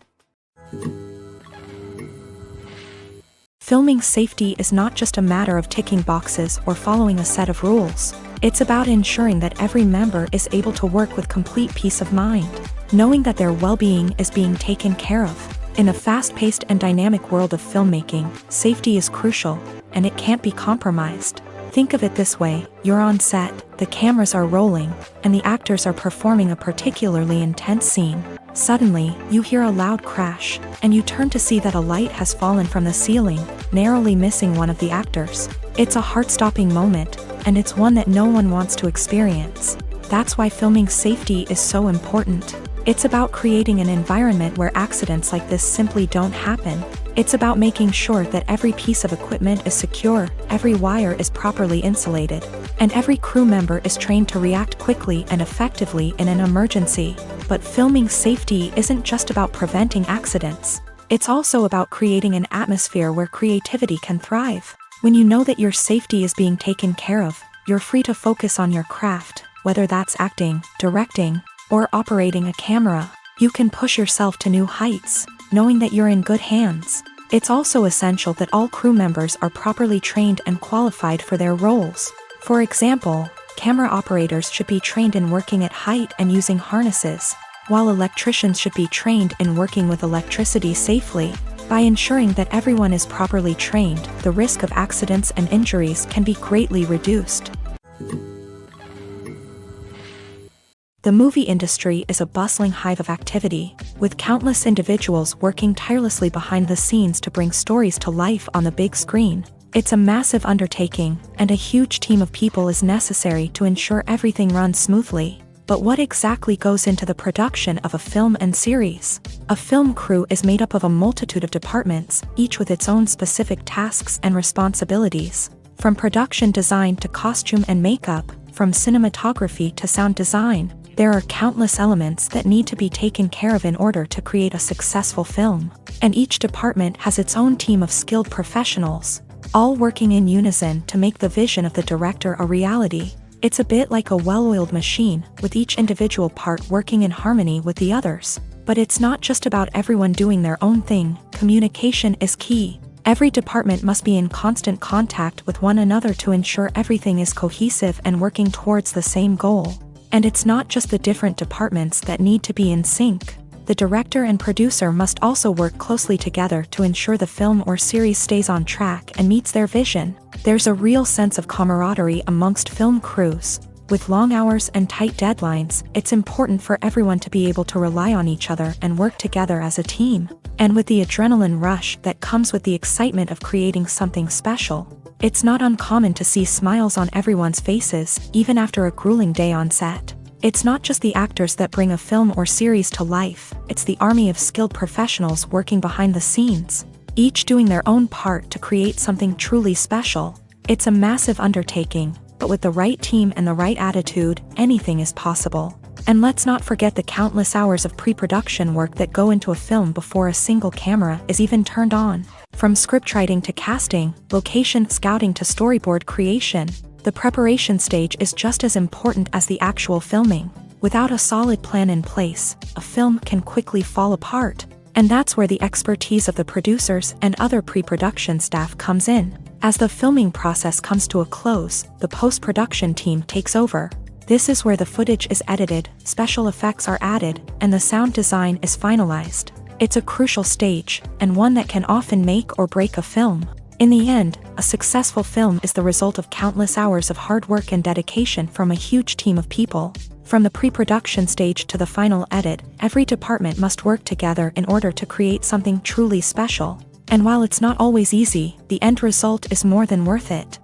Filming safety is not just a matter of ticking boxes or following a set of rules. It's about ensuring that every member is able to work with complete peace of mind, knowing that their well-being is being taken care of. In a fast-paced and dynamic world of filmmaking, safety is crucial, and it can't be compromised. Think of it this way: you're on set, the cameras are rolling, and the actors are performing a particularly intense scene. Suddenly, you hear a loud crash, and you turn to see that a light has fallen from the ceiling, narrowly missing one of the actors. It's a heart-stopping moment, and it's one that no one wants to experience. That's why filming safety is so important. It's about creating an environment where accidents like this simply don't happen. It's about making sure that every piece of equipment is secure, every wire is properly insulated, and every crew member is trained to react quickly and effectively in an emergency. But filming safety isn't just about preventing accidents. It's also about creating an atmosphere where creativity can thrive. When you know that your safety is being taken care of, you're free to focus on your craft, whether that's acting, directing, or operating a camera. You can push yourself to new heights, knowing that you're in good hands. It's also essential that all crew members are properly trained and qualified for their roles. For example, camera operators should be trained in working at height and using harnesses, while electricians should be trained in working with electricity safely. By ensuring that everyone is properly trained, the risk of accidents and injuries can be greatly reduced. The movie industry is a bustling hive of activity, with countless individuals working tirelessly behind the scenes to bring stories to life on the big screen. It's a massive undertaking, and a huge team of people is necessary to ensure everything runs smoothly. But what exactly goes into the production of a film and series? A film crew is made up of a multitude of departments, each with its own specific tasks and responsibilities. From production design to costume and makeup, from cinematography to sound design, there are countless elements that need to be taken care of in order to create a successful film. And each department has its own team of skilled professionals, all working in unison to make the vision of the director a reality. It's a bit like a well-oiled machine, with each individual part working in harmony with the others. But it's not just about everyone doing their own thing. Communication is key. Every department must be in constant contact with one another to ensure everything is cohesive and working towards the same goal. And it's not just the different departments that need to be in sync. The director and producer must also work closely together to ensure the film or series stays on track and meets their vision. There's a real sense of camaraderie amongst film crews. With long hours and tight deadlines, it's important for everyone to be able to rely on each other and work together as a team. And with the adrenaline rush that comes with the excitement of creating something special, it's not uncommon to see smiles on everyone's faces, even after a grueling day on set. It's not just the actors that bring a film or series to life, it's the army of skilled professionals working behind the scenes, each doing their own part to create something truly special. It's a massive undertaking, but with the right team and the right attitude, anything is possible. And let's not forget the countless hours of pre-production work that go into a film before a single camera is even turned on. From scriptwriting to casting, location scouting to storyboard creation, the preparation stage is just as important as the actual filming. Without a solid plan in place, a film can quickly fall apart. And that's where the expertise of the producers and other pre-production staff comes in. As the filming process comes to a close, the post-production team takes over. This is where the footage is edited, special effects are added, and the sound design is finalized. It's a crucial stage, and one that can often make or break a film. In the end, a successful film is the result of countless hours of hard work and dedication from a huge team of people. From the pre-production stage to the final edit, every department must work together in order to create something truly special. And while it's not always easy, the end result is more than worth it.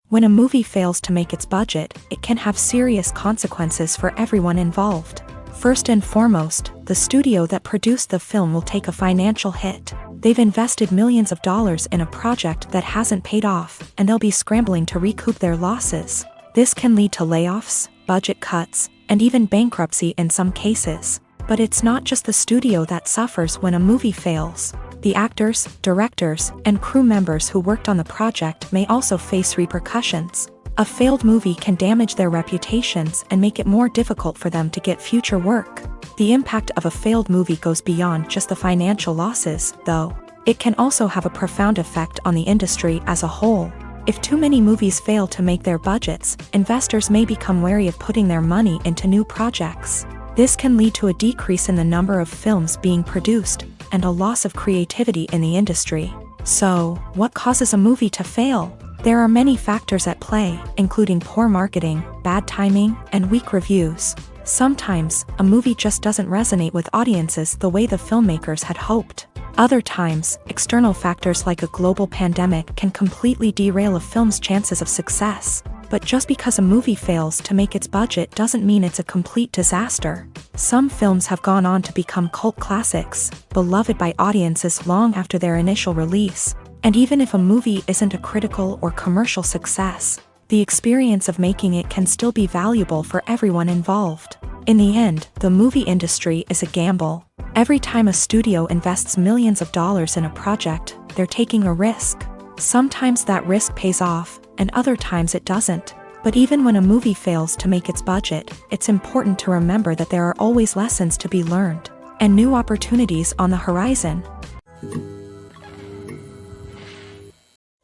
When a movie fails to make its budget, it can have serious consequences for everyone involved. First and foremost, the studio that produced the film will take a financial hit. They've invested millions of dollars in a project that hasn't paid off, and they'll be scrambling to recoup their losses. This can lead to layoffs, budget cuts, and even bankruptcy in some cases. But it's not just the studio that suffers when a movie fails. The actors, directors, and crew members who worked on the project may also face repercussions. A failed movie can damage their reputations and make it more difficult for them to get future work. The impact of a failed movie goes beyond just the financial losses, though. It can also have a profound effect on the industry as a whole. If too many movies fail to make their budgets, investors may become wary of putting their money into new projects. This can lead to a decrease in the number of films being produced, and a loss of creativity in the industry. So, what causes a movie to fail? There are many factors at play, including poor marketing, bad timing, and weak reviews. Sometimes, a movie just doesn't resonate with audiences the way the filmmakers had hoped. Other times, external factors like a global pandemic can completely derail a film's chances of success. But just because a movie fails to make its budget doesn't mean it's a complete disaster. Some films have gone on to become cult classics, beloved by audiences long after their initial release. And even if a movie isn't a critical or commercial success, the experience of making it can still be valuable for everyone involved. In the end, the movie industry is a gamble. Every time a studio invests millions of dollars in a project, they're taking a risk. Sometimes that risk pays off, and other times it doesn't. But even when a movie fails to make its budget, it's important to remember that there are always lessons to be learned, and new opportunities on the horizon.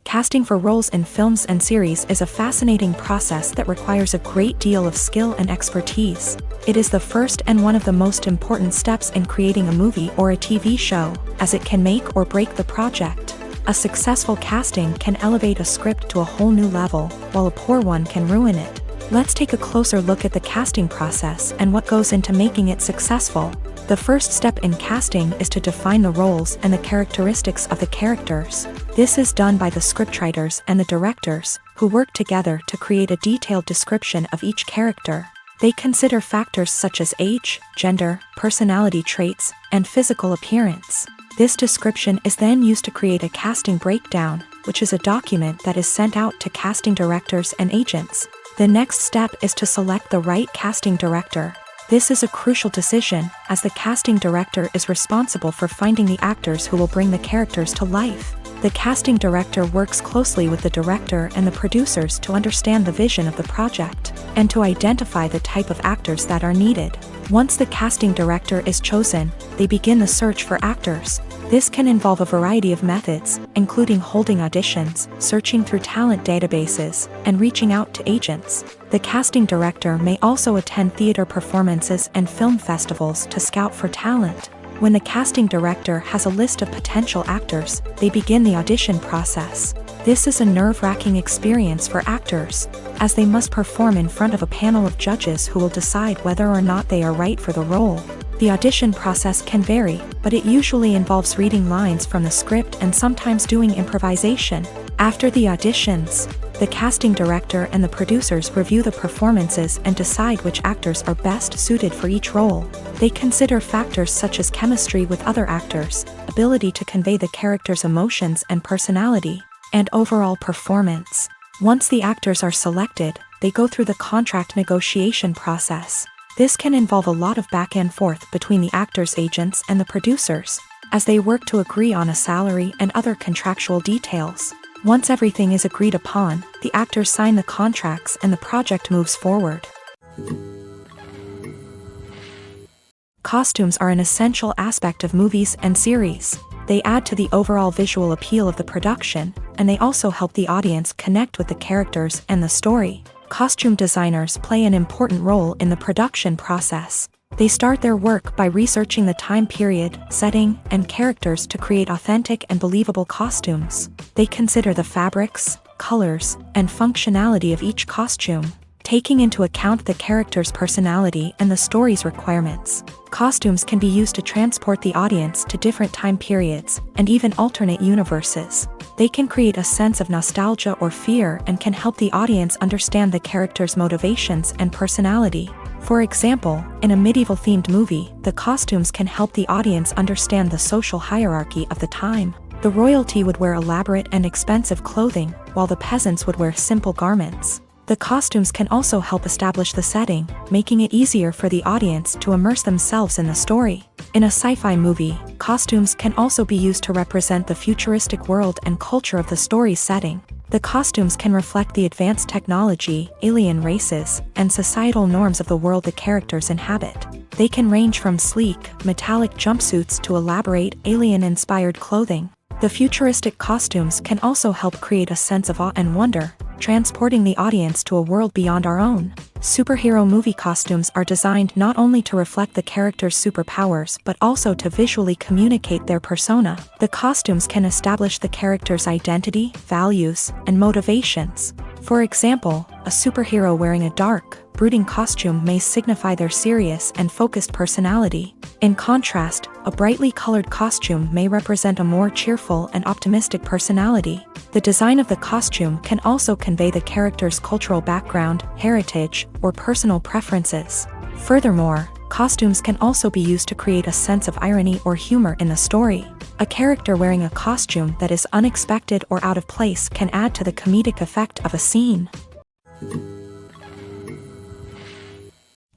Casting for roles in films and series is a fascinating process that requires a great deal of skill and expertise. It is the first and one of the most important steps in creating a movie or a TV show, as it can make or break the project. A successful casting can elevate a script to a whole new level, while a poor one can ruin it. Let's take a closer look at the casting process and what goes into making it successful. The first step in casting is to define the roles and the characteristics of the characters. This is done by the scriptwriters and the directors, who work together to create a detailed description of each character. They consider factors such as age, gender, personality traits, and physical appearance. This description is then used to create a casting breakdown, which is a document that is sent out to casting directors and agents. The next step is to select the right casting director. This is a crucial decision, as the casting director is responsible for finding the actors who will bring the characters to life. The casting director works closely with the director and the producers to understand the vision of the project, and to identify the type of actors that are needed. Once the casting director is chosen, they begin the search for actors. This can involve a variety of methods, including holding auditions, searching through talent databases, and reaching out to agents. The casting director may also attend theater performances and film festivals to scout for talent. When the casting director has a list of potential actors, they begin the audition process. This is a nerve-wracking experience for actors, as they must perform in front of a panel of judges who will decide whether or not they are right for the role. The audition process can vary, but it usually involves reading lines from the script and sometimes doing improvisation. After the auditions, the casting director and the producers review the performances and decide which actors are best suited for each role. They consider factors such as chemistry with other actors, ability to convey the character's emotions and personality, and overall performance. Once the actors are selected, they go through the contract negotiation process. This can involve a lot of back and forth between the actors' agents and the producers, as they work to agree on a salary and other contractual details. Once everything is agreed upon, the actors sign the contracts and the project moves forward. Costumes are an essential aspect of movies and series. They add to the overall visual appeal of the production, and they also help the audience connect with the characters and the story. Costume designers play an important role in the production process. They start their work by researching the time period, setting, and characters to create authentic and believable costumes. They consider the fabrics, colors, and functionality of each costume, taking into account the character's personality and the story's requirements. Costumes can be used to transport the audience to different time periods and even alternate universes. They can create a sense of nostalgia or fear and can help the audience understand the character's motivations and personality. For example, in a medieval-themed movie, the costumes can help the audience understand the social hierarchy of the time. The royalty would wear elaborate and expensive clothing, while the peasants would wear simple garments. The costumes can also help establish the setting, making it easier for the audience to immerse themselves in the story. In a sci-fi movie, costumes can also be used to represent the futuristic world and culture of the story's setting. The costumes can reflect the advanced technology, alien races, and societal norms of the world the characters inhabit. They can range from sleek, metallic jumpsuits to elaborate, alien-inspired clothing. The futuristic costumes can also help create a sense of awe and wonder, transporting the audience to a world beyond our own. Superhero movie costumes are designed not only to reflect the character's superpowers but also to visually communicate their persona. The costumes can establish the character's identity, values, and motivations. For example, a superhero wearing a dark, brooding costume may signify their serious and focused personality. In contrast, a brightly colored costume may represent a more cheerful and optimistic personality. The design of the costume can also convey the character's cultural background, heritage, or personal preferences. Furthermore, costumes can also be used to create a sense of irony or humor in the story. A character wearing a costume that is unexpected or out of place can add to the comedic effect of a scene.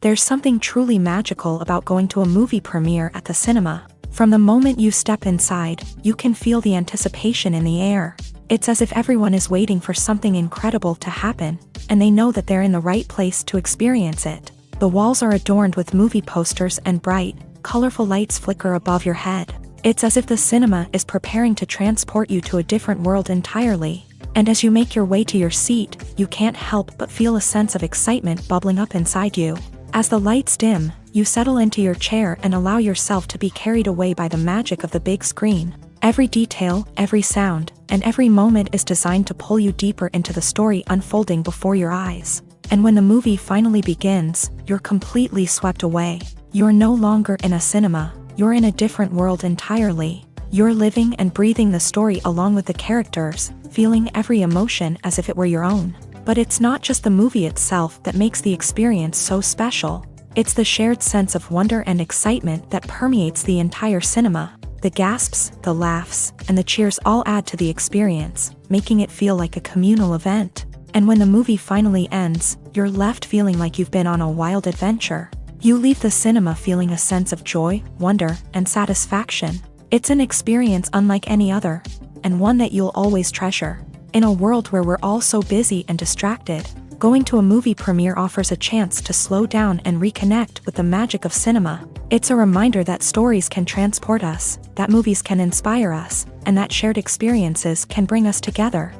There's something truly magical about going to a movie premiere at the cinema. From the moment you step inside, you can feel the anticipation in the air. It's as if everyone is waiting for something incredible to happen, and they know that they're in the right place to experience it. The walls are adorned with movie posters and bright, colorful lights flicker above your head. It's as if the cinema is preparing to transport you to a different world entirely. And as you make your way to your seat, you can't help but feel a sense of excitement bubbling up inside you. As the lights dim, you settle into your chair and allow yourself to be carried away by the magic of the big screen. Every detail, every sound, and every moment is designed to pull you deeper into the story unfolding before your eyes. And when the movie finally begins, you're completely swept away. You're no longer in a cinema, you're in a different world entirely. You're living and breathing the story along with the characters, feeling every emotion as if it were your own. But it's not just the movie itself that makes the experience so special. It's the shared sense of wonder and excitement that permeates the entire cinema. The gasps, the laughs, and the cheers all add to the experience, making it feel like a communal event. And when the movie finally ends, you're left feeling like you've been on a wild adventure. You leave the cinema feeling a sense of joy, wonder, and satisfaction. It's an experience unlike any other, and one that you'll always treasure. In a world where we're all so busy and distracted, going to a movie premiere offers a chance to slow down and reconnect with the magic of cinema. It's a reminder that stories can transport us, that movies can inspire us, and that shared experiences can bring us together.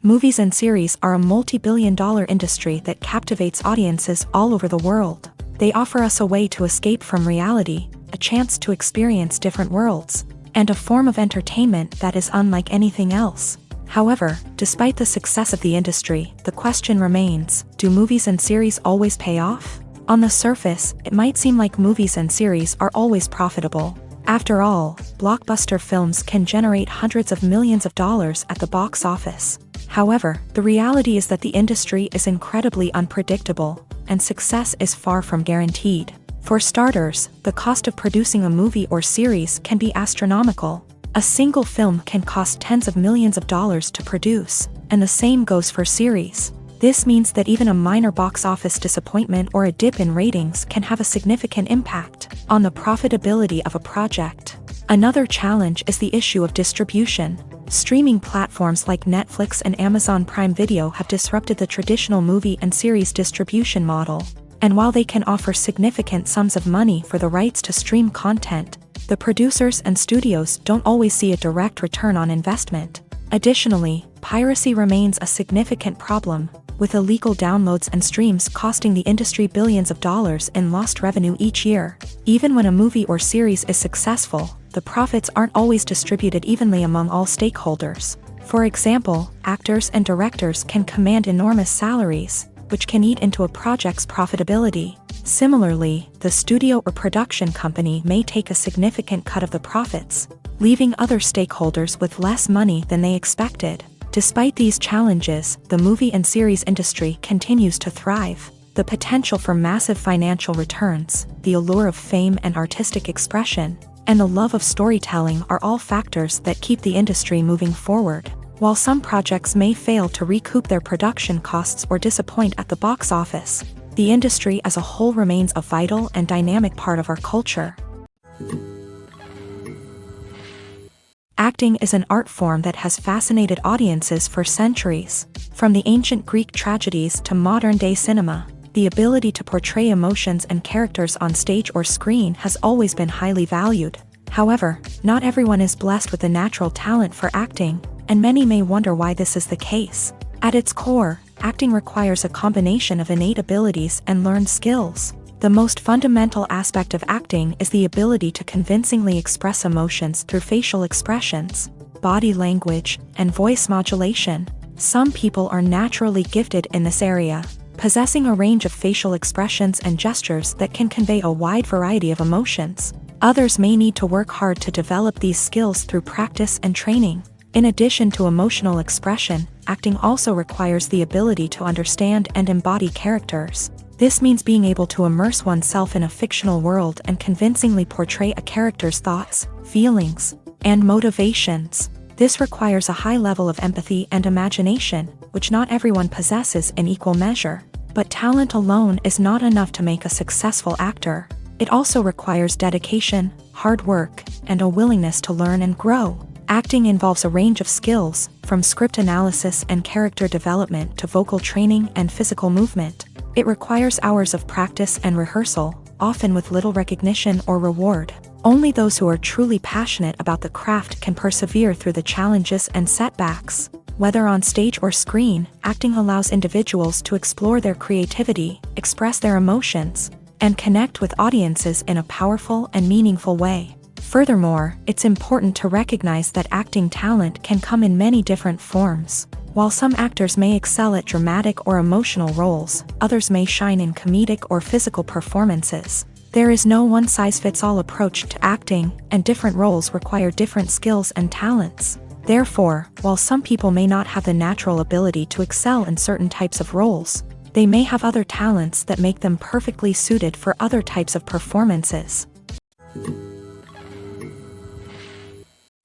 Movies and series are a multi-billion-dollar industry that captivates audiences all over the world. They offer us a way to escape from reality, a chance to experience different worlds, and a form of entertainment that is unlike anything else. However, despite the success of the industry, the question remains, do movies and series always pay off? On the surface, it might seem like movies and series are always profitable. After all, blockbuster films can generate hundreds of millions of dollars at the box office. However, the reality is that the industry is incredibly unpredictable, and success is far from guaranteed. For starters, the cost of producing a movie or series can be astronomical. A single film can cost tens of millions of dollars to produce, and the same goes for series. This means that even a minor box office disappointment or a dip in ratings can have a significant impact on the profitability of a project. Another challenge is the issue of distribution. Streaming platforms like Netflix and Amazon Prime Video have disrupted the traditional movie and series distribution model. And while they can offer significant sums of money for the rights to stream content, The producers and studios don't always see a direct return on investment. Additionally, piracy remains a significant problem, with illegal downloads and streams costing the industry billions of dollars in lost revenue each year. Even when a movie or series is successful, the profits aren't always distributed evenly among all stakeholders. For example, actors and directors can command enormous salaries, which can eat into a project's profitability. Similarly, the studio or production company may take a significant cut of the profits, leaving other stakeholders with less money than they expected. Despite these challenges, the movie and series industry continues to thrive. The potential for massive financial returns, the allure of fame and artistic expression, and the love of storytelling are all factors that keep the industry moving forward. While some projects may fail to recoup their production costs or disappoint at the box office, the industry as a whole remains a vital and dynamic part of our culture. Acting is an art form that has fascinated audiences for centuries. From the ancient Greek tragedies to modern-day cinema, the ability to portray emotions and characters on stage or screen has always been highly valued. However, not everyone is blessed with the natural talent for acting, and many may wonder why this is the case. At its core, acting requires a combination of innate abilities and learned skills. The most fundamental aspect of acting is the ability to convincingly express emotions through facial expressions, body language, and voice modulation. Some people are naturally gifted in this area, possessing a range of facial expressions and gestures that can convey a wide variety of emotions. Others may need to work hard to develop these skills through practice and training. In addition to emotional expression, acting also requires the ability to understand and embody characters. This means being able to immerse oneself in a fictional world and convincingly portray a character's thoughts, feelings, and motivations. This requires a high level of empathy and imagination, which not everyone possesses in equal measure. But talent alone is not enough to make a successful actor. It also requires dedication, hard work, and a willingness to learn and grow. Acting involves a range of skills, from script analysis and character development to vocal training and physical movement. It requires hours of practice and rehearsal, often with little recognition or reward. Only those who are truly passionate about the craft can persevere through the challenges and setbacks. Whether on stage or screen, acting allows individuals to explore their creativity, express their emotions, and connect with audiences in a powerful and meaningful way. Furthermore, it's important to recognize that acting talent can come in many different forms. While some actors may excel at dramatic or emotional roles, others may shine in comedic or physical performances. There is no one-size-fits-all approach to acting, and different roles require different skills and talents. Therefore, while some people may not have the natural ability to excel in certain types of roles, they may have other talents that make them perfectly suited for other types of performances.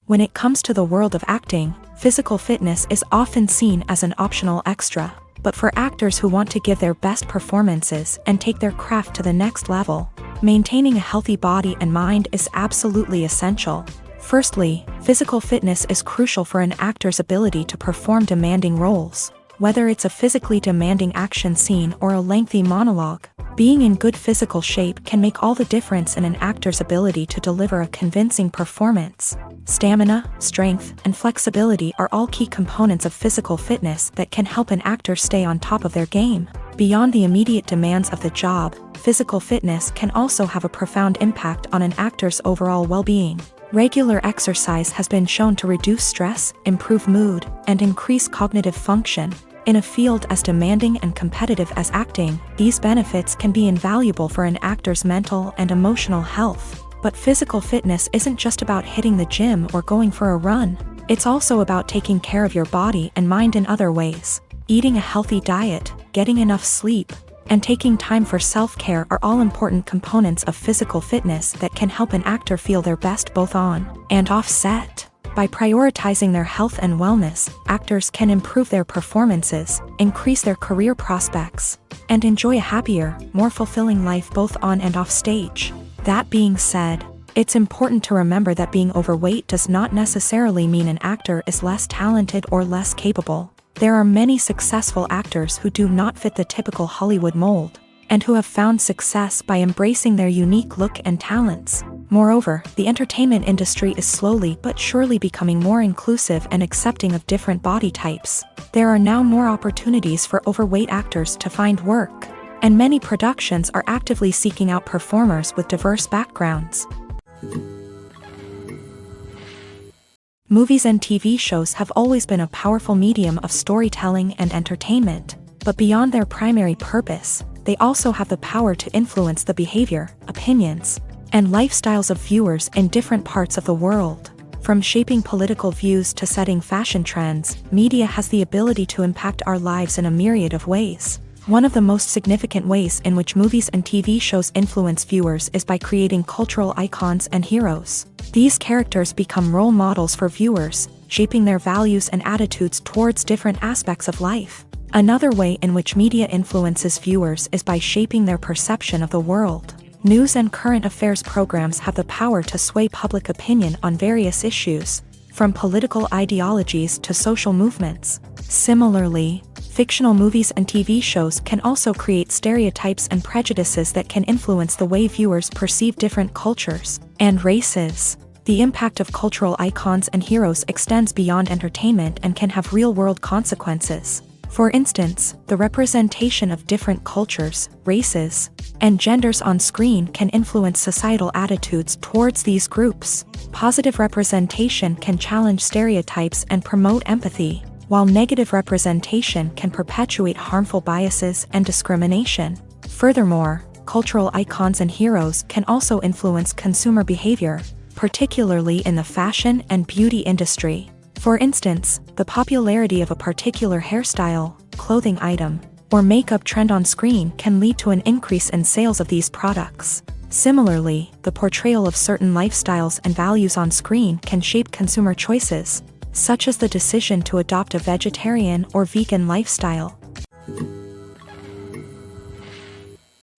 When it comes to the world of acting, physical fitness is often seen as an optional extra. But for actors who want to give their best performances and take their craft to the next level, maintaining a healthy body and mind is absolutely essential. Firstly, physical fitness is crucial for an actor's ability to perform demanding roles. Whether it's a physically demanding action scene or a lengthy monologue, being in good physical shape can make all the difference in an actor's ability to deliver a convincing performance. Stamina, strength, and flexibility are all key components of physical fitness that can help an actor stay on top of their game. Beyond the immediate demands of the job, physical fitness can also have a profound impact on an actor's overall well-being. Regular exercise has been shown to reduce stress, improve mood, and increase cognitive function. In a field as demanding and competitive as acting, these benefits can be invaluable for an actor's mental and emotional health. But physical fitness isn't just about hitting the gym or going for a run. It's also about taking care of your body and mind in other ways. Eating a healthy diet, getting enough sleep, and taking time for self-care are all important components of physical fitness that can help an actor feel their best both on and off set. By prioritizing their health and wellness, actors can improve their performances, increase their career prospects, and enjoy a happier, more fulfilling life both on and off stage. That being said, it's important to remember that being overweight does not necessarily mean an actor is less talented or less capable. There are many successful actors who do not fit the typical Hollywood mold, and who have found success by embracing their unique look and talents. Moreover, the entertainment industry is slowly but surely becoming more inclusive and accepting of different body types. There are now more opportunities for overweight actors to find work, and many productions are actively seeking out performers with diverse backgrounds. Movies and TV shows have always been a powerful medium of storytelling and entertainment, but beyond their primary purpose, they also have the power to influence the behavior, opinions, and lifestyles of viewers in different parts of the world. From shaping political views to setting fashion trends, media has the ability to impact our lives in a myriad of ways. One of the most significant ways in which movies and TV shows influence viewers is by creating cultural icons and heroes. These characters become role models for viewers, shaping their values and attitudes towards different aspects of life. Another way in which media influences viewers is by shaping their perception of the world. News and current affairs programs have the power to sway public opinion on various issues, from political ideologies to social movements. Similarly, fictional movies and TV shows can also create stereotypes and prejudices that can influence the way viewers perceive different cultures and races. The impact of cultural icons and heroes extends beyond entertainment and can have real-world consequences. For instance, the representation of different cultures, races, and genders on screen can influence societal attitudes towards these groups. Positive representation can challenge stereotypes and promote empathy, while negative representation can perpetuate harmful biases and discrimination. Furthermore, cultural icons and heroes can also influence consumer behavior, particularly in the fashion and beauty industry. For instance, the popularity of a particular hairstyle, clothing item, or makeup trend on screen can lead to an increase in sales of these products. Similarly, the portrayal of certain lifestyles and values on screen can shape consumer choices, such as the decision to adopt a vegetarian or vegan lifestyle.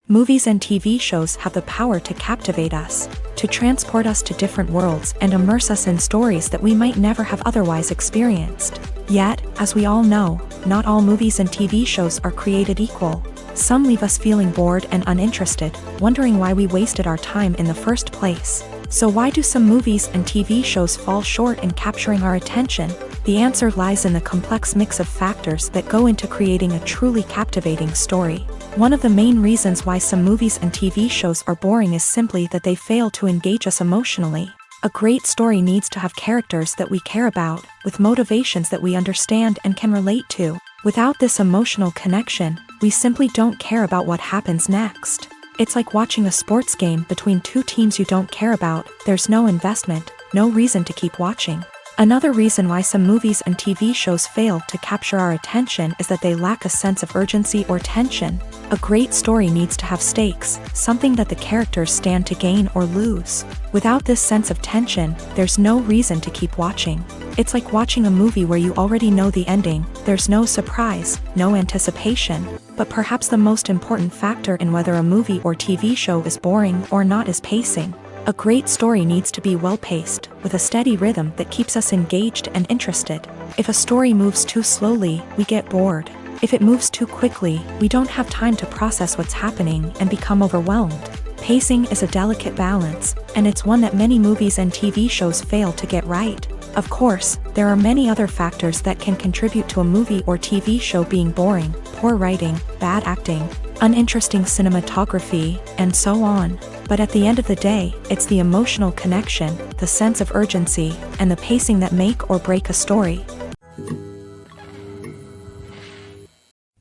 Movies and TV shows have the power to captivate us, to transport us to different worlds and immerse us in stories that we might never have otherwise experienced. Yet, as we all know, not all movies and TV shows are created equal. Some leave us feeling bored and uninterested, wondering why we wasted our time in the first place. So why do some movies and TV shows fall short in capturing our attention? The answer lies in the complex mix of factors that go into creating a truly captivating story. One of the main reasons why some movies and TV shows are boring is simply that they fail to engage us emotionally. A great story needs to have characters that we care about, with motivations that we understand and can relate to. Without this emotional connection, we simply don't care about what happens next. It's like watching a sports game between two teams you don't care about. There's no investment, no reason to keep watching. Another reason why some movies and TV shows fail to capture our attention is that they lack a sense of urgency or tension. A great story needs to have stakes, something that the characters stand to gain or lose. Without this sense of tension, there's no reason to keep watching. It's like watching a movie where you already know the ending. There's no surprise, no anticipation. But perhaps the most important factor in whether a movie or TV show is boring or not is pacing. A great story needs to be well-paced, with a steady rhythm that keeps us engaged and interested. If a story moves too slowly, we get bored. If it moves too quickly, we don't have time to process what's happening and become overwhelmed. Pacing is a delicate balance, and it's one that many movies and TV shows fail to get right. Of course, there are many other factors that can contribute to a movie or TV show being boring: poor writing, bad acting, uninteresting cinematography, and so on. But at the end of the day, it's the emotional connection, the sense of urgency, and the pacing that make or break a story.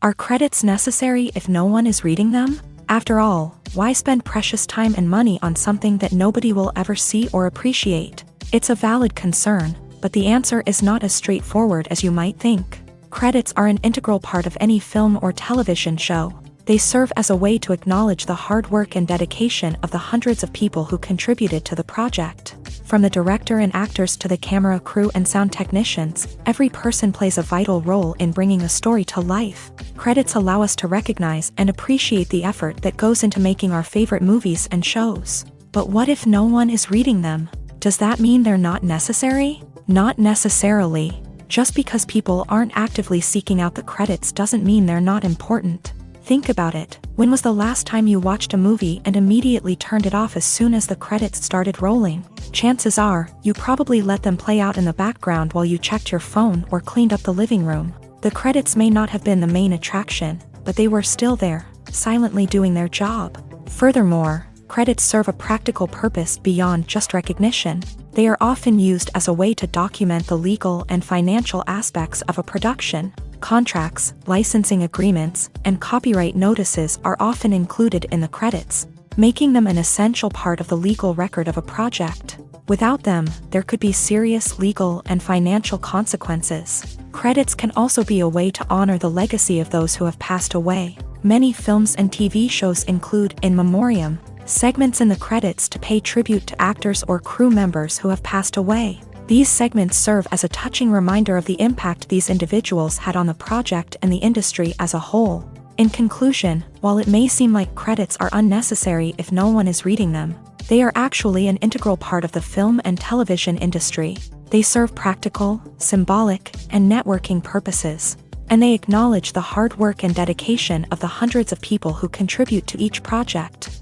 Are credits necessary if no one is reading them? After all, why spend precious time and money on something that nobody will ever see or appreciate? It's a valid concern, but the answer is not as straightforward as you might think. Credits are an integral part of any film or television show. They serve as a way to acknowledge the hard work and dedication of the hundreds of people who contributed to the project. From the director and actors to the camera crew and sound technicians, every person plays a vital role in bringing a story to life. Credits allow us to recognize and appreciate the effort that goes into making our favorite movies and shows. But what if no one is reading them? Does that mean they're not necessary? Not necessarily. Just because people aren't actively seeking out the credits doesn't mean they're not important. Think about it. When was the last time you watched a movie and immediately turned it off as soon as the credits started rolling? Chances are, you probably let them play out in the background while you checked your phone or cleaned up the living room. The credits may not have been the main attraction, but they were still there, silently doing their job. Furthermore, credits serve a practical purpose beyond just recognition. They are often used as a way to document the legal and financial aspects of a production. Contracts, licensing agreements, and copyright notices are often included in the credits, making them an essential part of the legal record of a project. Without them, there could be serious legal and financial consequences. Credits can also be a way to honor the legacy of those who have passed away. Many films and TV shows include in memoriam segments in the credits to pay tribute to actors or crew members who have passed away. These segments serve as a touching reminder of the impact these individuals had on the project and the industry as a whole. In conclusion, while it may seem like credits are unnecessary if no one is reading them, they are actually an integral part of the film and television industry. They serve practical, symbolic, and networking purposes, and they acknowledge the hard work and dedication of the hundreds of people who contribute to each project.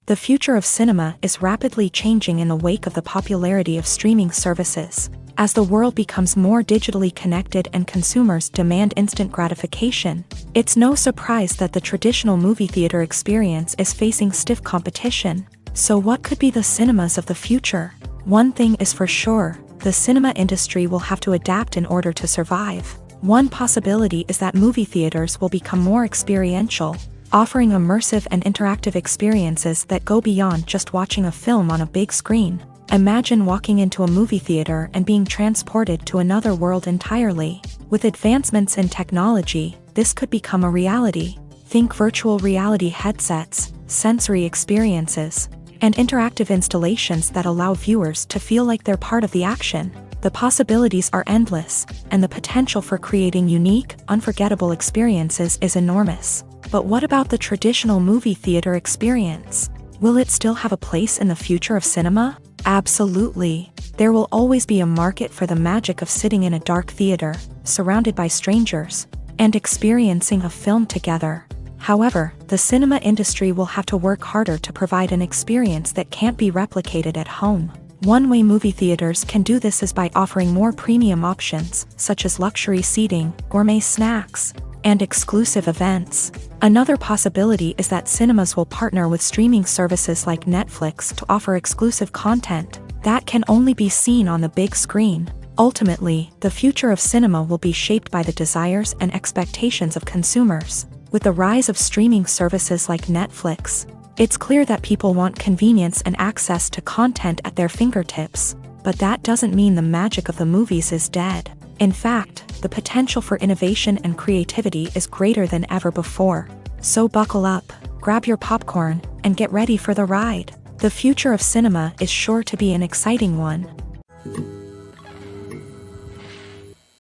The future of cinema is rapidly changing in the wake of the popularity of streaming services. As the world becomes more digitally connected and consumers demand instant gratification, it's no surprise that the traditional movie theater experience is facing stiff competition. So what could be the cinemas of the future? One thing is for sure, the cinema industry will have to adapt in order to survive. One possibility is that movie theaters will become more experiential, offering immersive and interactive experiences that go beyond just watching a film on a big screen. Imagine walking into a movie theater and being transported to another world entirely. With advancements in technology, this could become a reality. Think virtual reality headsets, sensory experiences, and interactive installations that allow viewers to feel like they're part of the action. The possibilities are endless, and the potential for creating unique, unforgettable experiences is enormous. But what about the traditional movie theater experience? Will it still have a place in the future of cinema? Absolutely. There will always be a market for the magic of sitting in a dark theater, surrounded by strangers, and experiencing a film together. However, the cinema industry will have to work harder to provide an experience that can't be replicated at home. One way movie theaters can do this is by offering more premium options, such as luxury seating, gourmet snacks, and exclusive events. Another possibility is that cinemas will partner with streaming services like Netflix to offer exclusive content that can only be seen on the big screen. Ultimately, the future of cinema will be shaped by the desires and expectations of consumers. With the rise of streaming services like Netflix, it's clear that people want convenience and access to content at their fingertips. But that doesn't mean the magic of the movies is dead. In fact, the potential for innovation and creativity is greater than ever before. So buckle up, grab your popcorn, and get ready for the ride. The future of cinema is sure to be an exciting one.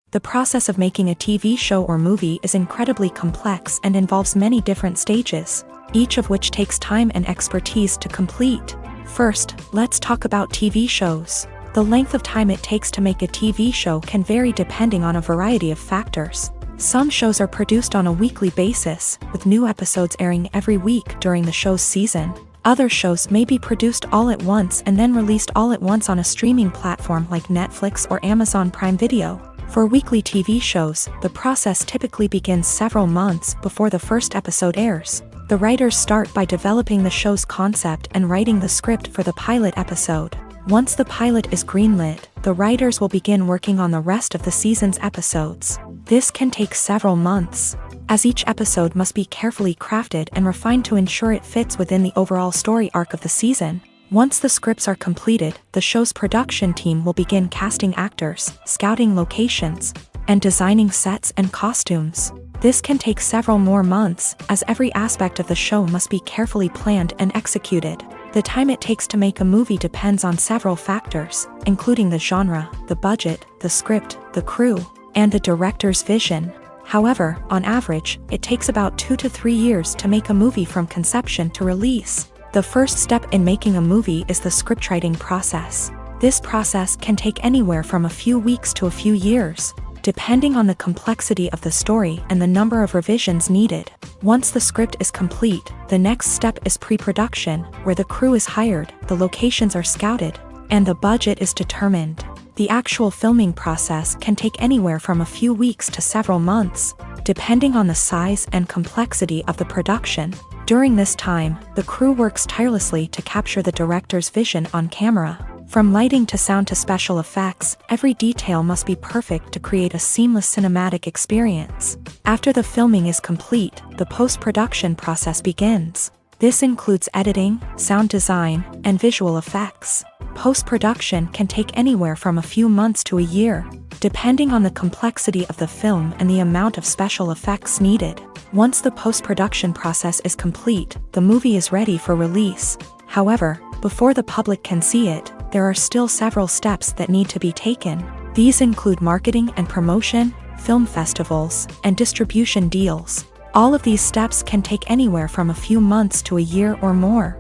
The process of making a TV show or movie is incredibly complex and involves many different stages, each of which takes time and expertise to complete. First, let's talk about TV shows. The length of time it takes to make a TV show can vary depending on a variety of factors. Some shows are produced on a weekly basis, with new episodes airing every week during the show's season. Other shows may be produced all at once and then released all at once on a streaming platform like Netflix or Amazon Prime Video. For weekly TV shows, the process typically begins several months before the first episode airs. The writers start by developing the show's concept and writing the script for the pilot episode. Once the pilot is greenlit, the writers will begin working on the rest of the season's episodes. This can take several months, as each episode must be carefully crafted and refined to ensure it fits within the overall story arc of the season. Once the scripts are completed, the show's production team will begin casting actors, scouting locations, and designing sets and costumes. This can take several more months, as every aspect of the show must be carefully planned and executed. The time it takes to make a movie depends on several factors, including the genre, the budget, the script, the crew, and the director's vision. However, on average, it takes about 2 to 3 years to make a movie from conception to release. The first step in making a movie is the scriptwriting process. This process can take anywhere from a few weeks to a few years, depending on the complexity of the story and the number of revisions needed. Once the script is complete, the next step is pre-production, where the crew is hired, the locations are scouted, and the budget is determined. The actual filming process can take anywhere from a few weeks to several months, depending on the size and complexity of the production. During this time, the crew works tirelessly to capture the director's vision on camera. From lighting to sound to special effects, every detail must be perfect to create a seamless cinematic experience. After the filming is complete, the post-production process begins. This includes editing, sound design, and visual effects. Post-production can take anywhere from a few months to a year, depending on the complexity of the film and the amount of special effects needed. Once the post-production process is complete, the movie is ready for release. However, before the public can see it, there are still several steps that need to be taken. These include marketing and promotion, film festivals, and distribution deals. All of these steps can take anywhere from a few months to a year or more.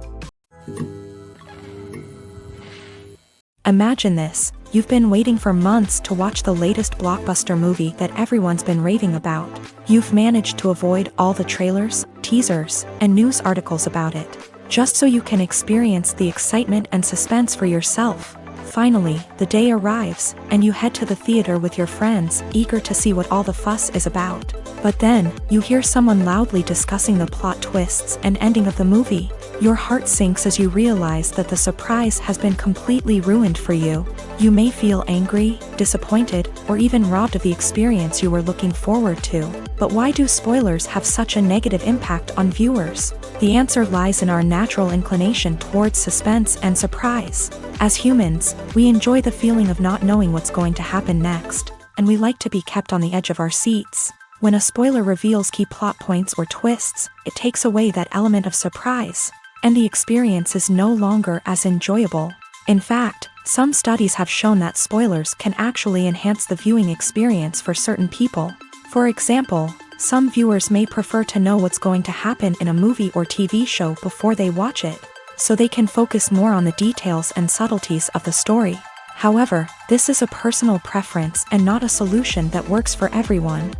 Imagine this: you've been waiting for months to watch the latest blockbuster movie that everyone's been raving about. You've managed to avoid all the trailers, teasers, and news articles about it, just so you can experience the excitement and suspense for yourself. Finally, the day arrives, and you head to the theater with your friends, eager to see what all the fuss is about. But then, you hear someone loudly discussing the plot twists and ending of the movie. Your heart sinks as you realize that the surprise has been completely ruined for you. You may feel angry, disappointed, or even robbed of the experience you were looking forward to. But why do spoilers have such a negative impact on viewers? The answer lies in our natural inclination towards suspense and surprise. As humans, we enjoy the feeling of not knowing what's going to happen next, and we like to be kept on the edge of our seats. When a spoiler reveals key plot points or twists, it takes away that element of surprise, and the experience is no longer as enjoyable. In fact, some studies have shown that spoilers can actually enhance the viewing experience for certain people. For example, some viewers may prefer to know what's going to happen in a movie or TV show before they watch it, so they can focus more on the details and subtleties of the story. However, this is a personal preference and not a solution that works for everyone.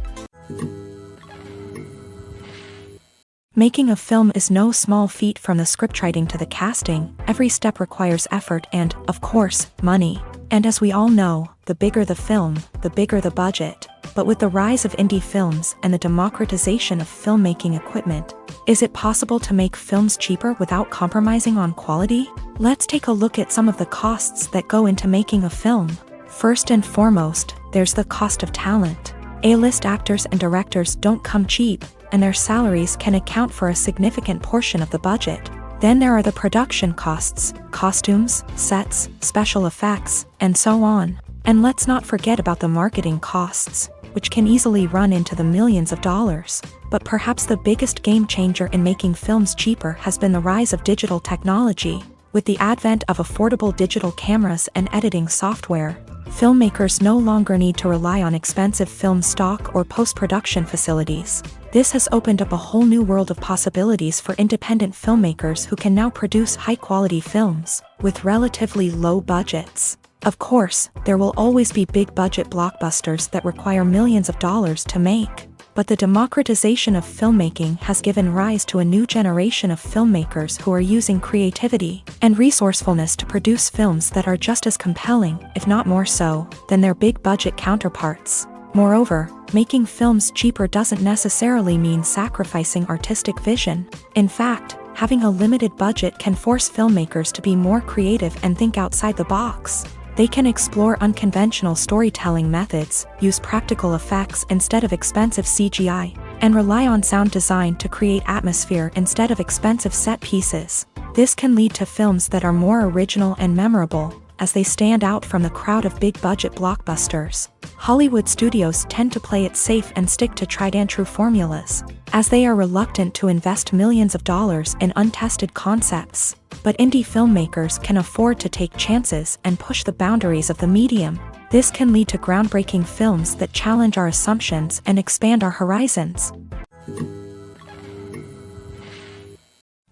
Making a film is no small feat. From the scriptwriting to the casting, every step requires effort and, of course, money. And as we all know, the bigger the film, the bigger the budget. But with the rise of indie films and the democratization of filmmaking equipment, is it possible to make films cheaper without compromising on quality? Let's take a look at some of the costs that go into making a film. First and foremost, there's the cost of talent. A-list actors and directors don't come cheap, and their salaries can account for a significant portion of the budget. Then there are the production costs, costumes, sets, special effects, and so on. And let's not forget about the marketing costs, which can easily run into the millions of dollars. But perhaps the biggest game changer in making films cheaper has been the rise of digital technology. With the advent of affordable digital cameras and editing software, filmmakers no longer need to rely on expensive film stock or post-production facilities. This has opened up a whole new world of possibilities for independent filmmakers who can now produce high-quality films with relatively low budgets. Of course, there will always be big-budget blockbusters that require millions of dollars to make. But the democratization of filmmaking has given rise to a new generation of filmmakers who are using creativity and resourcefulness to produce films that are just as compelling, if not more so, than their big-budget counterparts. Moreover, making films cheaper doesn't necessarily mean sacrificing artistic vision. In fact, having a limited budget can force filmmakers to be more creative and think outside the box. They can explore unconventional storytelling methods, use practical effects instead of expensive CGI, and rely on sound design to create atmosphere instead of expensive set pieces. This can lead to films that are more original and memorable, as they stand out from the crowd of big-budget blockbusters. Hollywood studios tend to play it safe and stick to tried-and-true formulas, as they are reluctant to invest millions of dollars in untested concepts. But indie filmmakers can afford to take chances and push the boundaries of the medium. This can lead to groundbreaking films that challenge our assumptions and expand our horizons.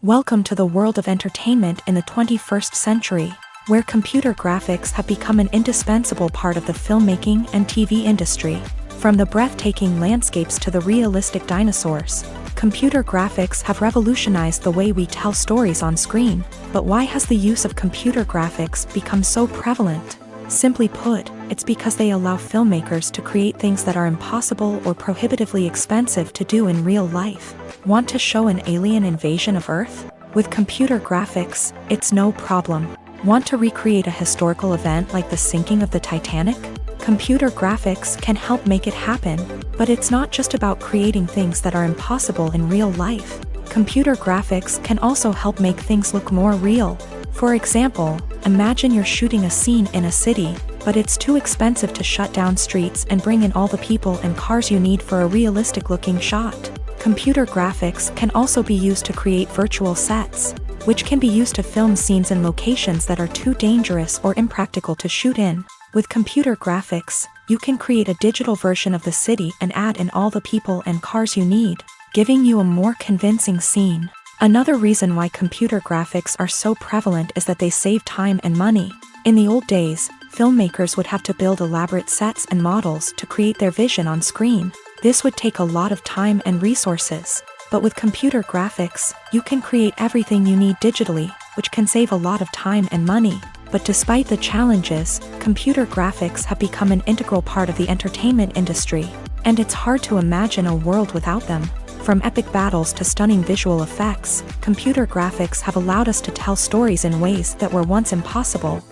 Welcome to the world of entertainment in the 21st century, where computer graphics have become an indispensable part of the filmmaking and TV industry. From the breathtaking landscapes to the realistic dinosaurs, computer graphics have revolutionized the way we tell stories on screen. But why has the use of computer graphics become so prevalent? Simply put, it's because they allow filmmakers to create things that are impossible or prohibitively expensive to do in real life. Want to show an alien invasion of Earth? With computer graphics, it's no problem. Want to recreate a historical event like the sinking of the Titanic? Computer graphics can help make it happen, but it's not just about creating things that are impossible in real life. Computer graphics can also help make things look more real. For example, imagine you're shooting a scene in a city, but it's too expensive to shut down streets and bring in all the people and cars you need for a realistic-looking shot. Computer graphics can also be used to create virtual sets, which can be used to film scenes in locations that are too dangerous or impractical to shoot in. With computer graphics, you can create a digital version of the city and add in all the people and cars you need, giving you a more convincing scene. Another reason why computer graphics are so prevalent is that they save time and money. In the old days, filmmakers would have to build elaborate sets and models to create their vision on screen. This would take a lot of time and resources. But with computer graphics, you can create everything you need digitally, which can save a lot of time and money. But despite the challenges, computer graphics have become an integral part of the entertainment industry, and it's hard to imagine a world without them. From epic battles to stunning visual effects, computer graphics have allowed us to tell stories in ways that were once impossible.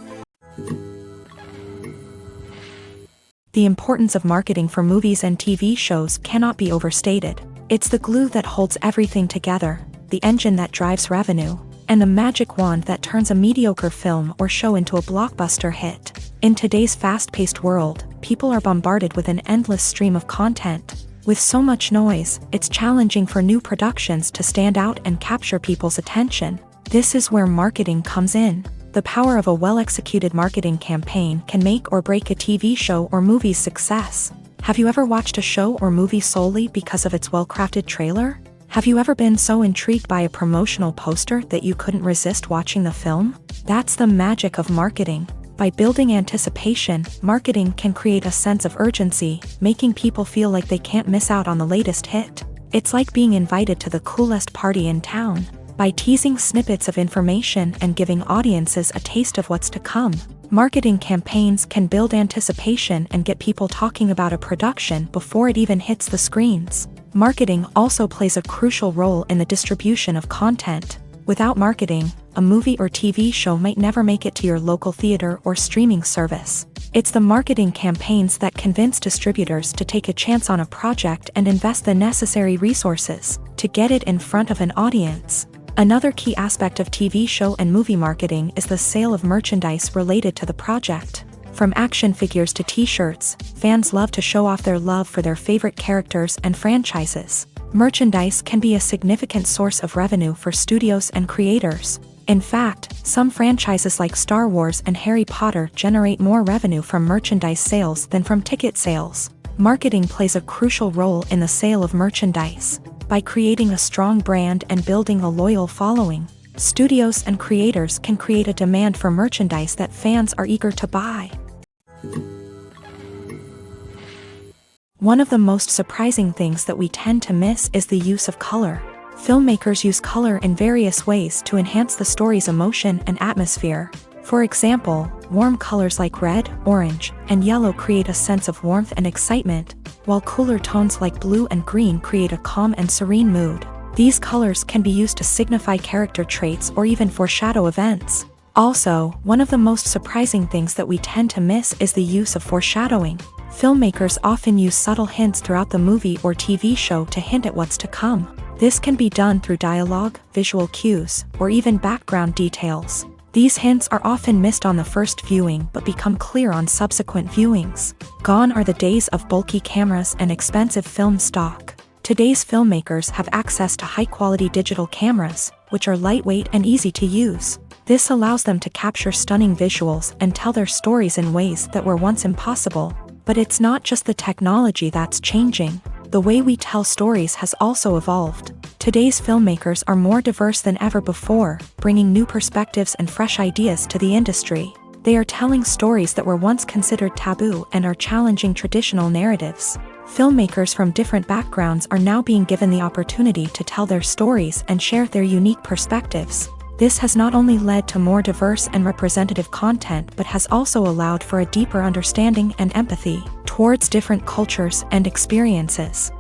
The importance of marketing for movies and TV shows cannot be overstated. It's the glue that holds everything together, the engine that drives revenue, and the magic wand that turns a mediocre film or show into a blockbuster hit. In today's fast-paced world, people are bombarded with an endless stream of content. With so much noise, it's challenging for new productions to stand out and capture people's attention. This is where marketing comes in. The power of a well-executed marketing campaign can make or break a TV show or movie's success. Have you ever watched a show or movie solely because of its well-crafted trailer? Have you ever been so intrigued by a promotional poster that you couldn't resist watching the film? That's the magic of marketing. By building anticipation, marketing can create a sense of urgency, making people feel like they can't miss out on the latest hit. It's like being invited to the coolest party in town. By teasing snippets of information and giving audiences a taste of what's to come, marketing campaigns can build anticipation and get people talking about a production before it even hits the screens. Marketing also plays a crucial role in the distribution of content. Without marketing, a movie or TV show might never make it to your local theater or streaming service. It's the marketing campaigns that convince distributors to take a chance on a project and invest the necessary resources to get it in front of an audience. Another key aspect of TV show and movie marketing is the sale of merchandise related to the project. From action figures to t-shirts, fans love to show off their love for their favorite characters and franchises. Merchandise can be a significant source of revenue for studios and creators. In fact, some franchises like Star Wars and Harry Potter generate more revenue from merchandise sales than from ticket sales. Marketing plays a crucial role in the sale of merchandise. By creating a strong brand and building a loyal following, studios and creators can create a demand for merchandise that fans are eager to buy. One of the most surprising things that we tend to miss is the use of color. Filmmakers use color in various ways to enhance the story's emotion and atmosphere. For example, warm colors like red, orange, and yellow create a sense of warmth and excitement, while cooler tones like blue and green create a calm and serene mood. These colors can be used to signify character traits or even foreshadow events. Also, one of the most surprising things that we tend to miss is the use of foreshadowing. Filmmakers often use subtle hints throughout the movie or TV show to hint at what's to come. This can be done through dialogue, visual cues, or even background details. These hints are often missed on the first viewing but become clear on subsequent viewings. Gone are the days of bulky cameras and expensive film stock. Today's filmmakers have access to high-quality digital cameras, which are lightweight and easy to use. This allows them to capture stunning visuals and tell their stories in ways that were once impossible. But it's not just the technology that's changing. The way we tell stories has also evolved. Today's filmmakers are more diverse than ever before, bringing new perspectives and fresh ideas to the industry. They are telling stories that were once considered taboo and are challenging traditional narratives. Filmmakers from different backgrounds are now being given the opportunity to tell their stories and share their unique perspectives. This has not only led to more diverse and representative content but has also allowed for a deeper understanding and empathy towards different cultures and experiences.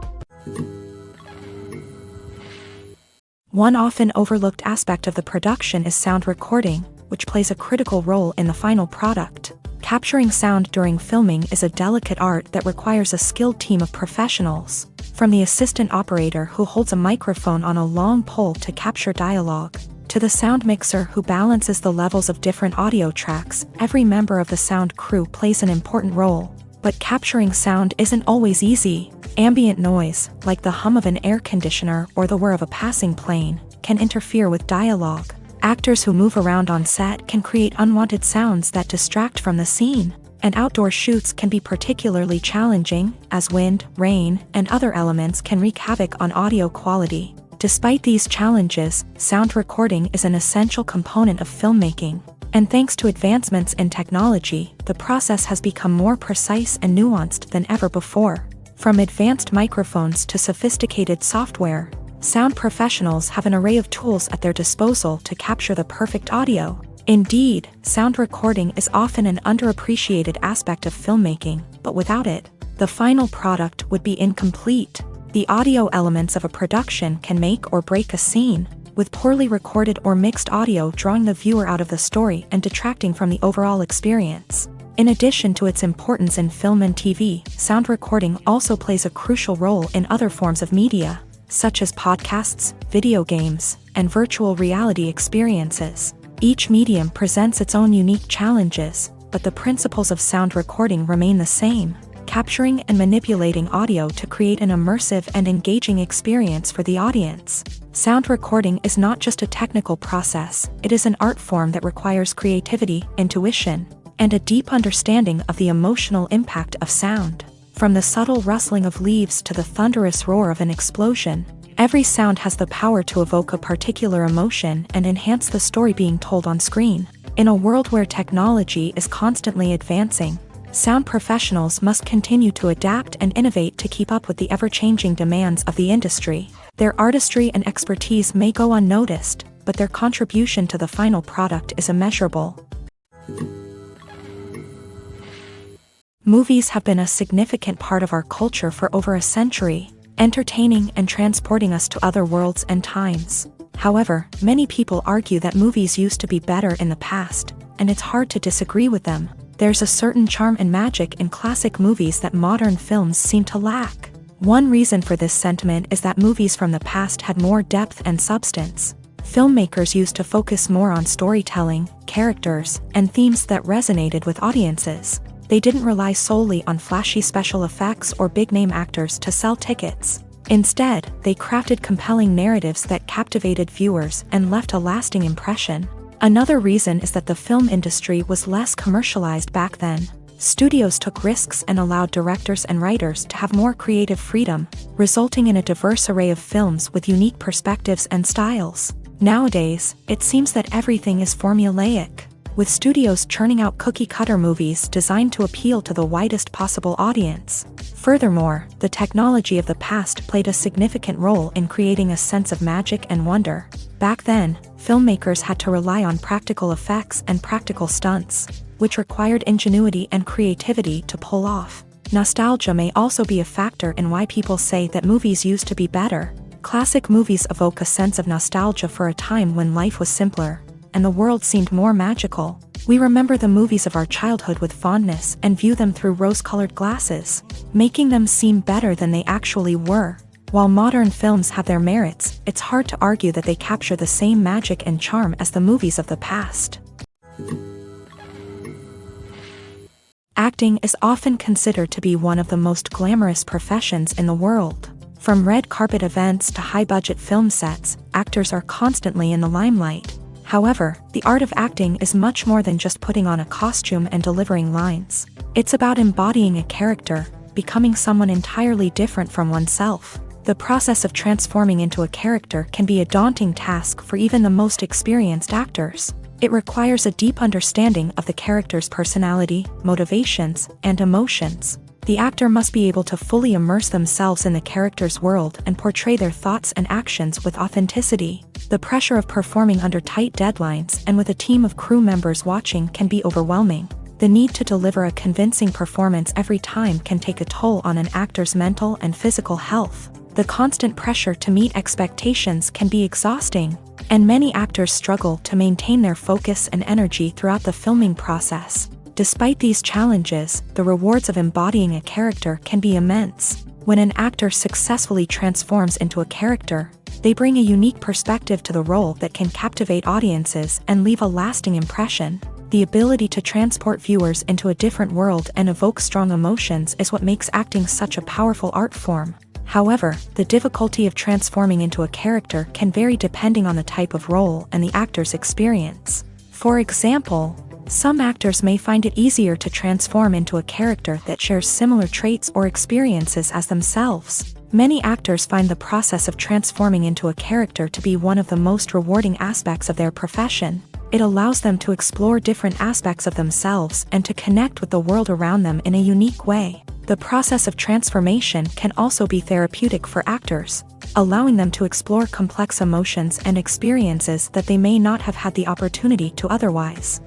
One often overlooked aspect of the production is sound recording, which plays a critical role in the final product. Capturing sound during filming is a delicate art that requires a skilled team of professionals, from the assistant operator who holds a microphone on a long pole to capture dialogue, to the sound mixer who balances the levels of different audio tracks. Every member of the sound crew plays an important role. But capturing sound isn't always easy. Ambient noise, like the hum of an air conditioner or the whir of a passing plane, can interfere with dialogue. Actors who move around on set can create unwanted sounds that distract from the scene. And outdoor shoots can be particularly challenging, as wind, rain, and other elements can wreak havoc on audio quality. Despite these challenges, sound recording is an essential component of filmmaking. And thanks to advancements in technology, the process has become more precise and nuanced than ever before. From advanced microphones to sophisticated software, sound professionals have an array of tools at their disposal to capture the perfect audio. Indeed, sound recording is often an underappreciated aspect of filmmaking, but without it, the final product would be incomplete. The audio elements of a production can make or break a scene, with poorly recorded or mixed audio drawing the viewer out of the story and detracting from the overall experience. In addition to its importance in film and TV, sound recording also plays a crucial role in other forms of media, such as podcasts, video games, and virtual reality experiences. Each medium presents its own unique challenges, but the principles of sound recording remain the same: capturing and manipulating audio to create an immersive and engaging experience for the audience. Sound recording is not just a technical process, it is an art form that requires creativity, intuition, and a deep understanding of the emotional impact of sound. From the subtle rustling of leaves to the thunderous roar of an explosion, every sound has the power to evoke a particular emotion and enhance the story being told on screen. In a world where technology is constantly advancing, sound professionals must continue to adapt and innovate to keep up with the ever-changing demands of the industry. Their artistry and expertise may go unnoticed, but their contribution to the final product is immeasurable. Movies have been a significant part of our culture for over a century, entertaining and transporting us to other worlds and times. However, many people argue that movies used to be better in the past, and it's hard to disagree with them. There's a certain charm and magic in classic movies that modern films seem to lack. One reason for this sentiment is that movies from the past had more depth and substance. Filmmakers used to focus more on storytelling, characters, and themes that resonated with audiences. They didn't rely solely on flashy special effects or big-name actors to sell tickets. Instead, they crafted compelling narratives that captivated viewers and left a lasting impression. Another reason is that the film industry was less commercialized back then. Studios took risks and allowed directors and writers to have more creative freedom, resulting in a diverse array of films with unique perspectives and styles. Nowadays, it seems that everything is formulaic, with studios churning out cookie-cutter movies designed to appeal to the widest possible audience. Furthermore, the technology of the past played a significant role in creating a sense of magic and wonder. Back then, filmmakers had to rely on practical effects and practical stunts, which required ingenuity and creativity to pull off. Nostalgia may also be a factor in why people say that movies used to be better. Classic movies evoke a sense of nostalgia for a time when life was simpler, and the world seemed more magical. We remember the movies of our childhood with fondness and view them through rose-colored glasses, making them seem better than they actually were. While modern films have their merits, it's hard to argue that they capture the same magic and charm as the movies of the past. Acting is often considered to be one of the most glamorous professions in the world. From red carpet events to high-budget film sets, actors are constantly in the limelight. However, the art of acting is much more than just putting on a costume and delivering lines. It's about embodying a character, becoming someone entirely different from oneself. The process of transforming into a character can be a daunting task for even the most experienced actors. It requires a deep understanding of the character's personality, motivations, and emotions. The actor must be able to fully immerse themselves in the character's world and portray their thoughts and actions with authenticity. The pressure of performing under tight deadlines and with a team of crew members watching can be overwhelming. The need to deliver a convincing performance every time can take a toll on an actor's mental and physical health. The constant pressure to meet expectations can be exhausting, and many actors struggle to maintain their focus and energy throughout the filming process. Despite these challenges, the rewards of embodying a character can be immense. When an actor successfully transforms into a character, they bring a unique perspective to the role that can captivate audiences and leave a lasting impression. The ability to transport viewers into a different world and evoke strong emotions is what makes acting such a powerful art form. However, the difficulty of transforming into a character can vary depending on the type of role and the actor's experience. For example, some actors may find it easier to transform into a character that shares similar traits or experiences as themselves. Many actors find the process of transforming into a character to be one of the most rewarding aspects of their profession. It allows them to explore different aspects of themselves and to connect with the world around them in a unique way. The process of transformation can also be therapeutic for actors, allowing them to explore complex emotions and experiences that they may not have had the opportunity to otherwise.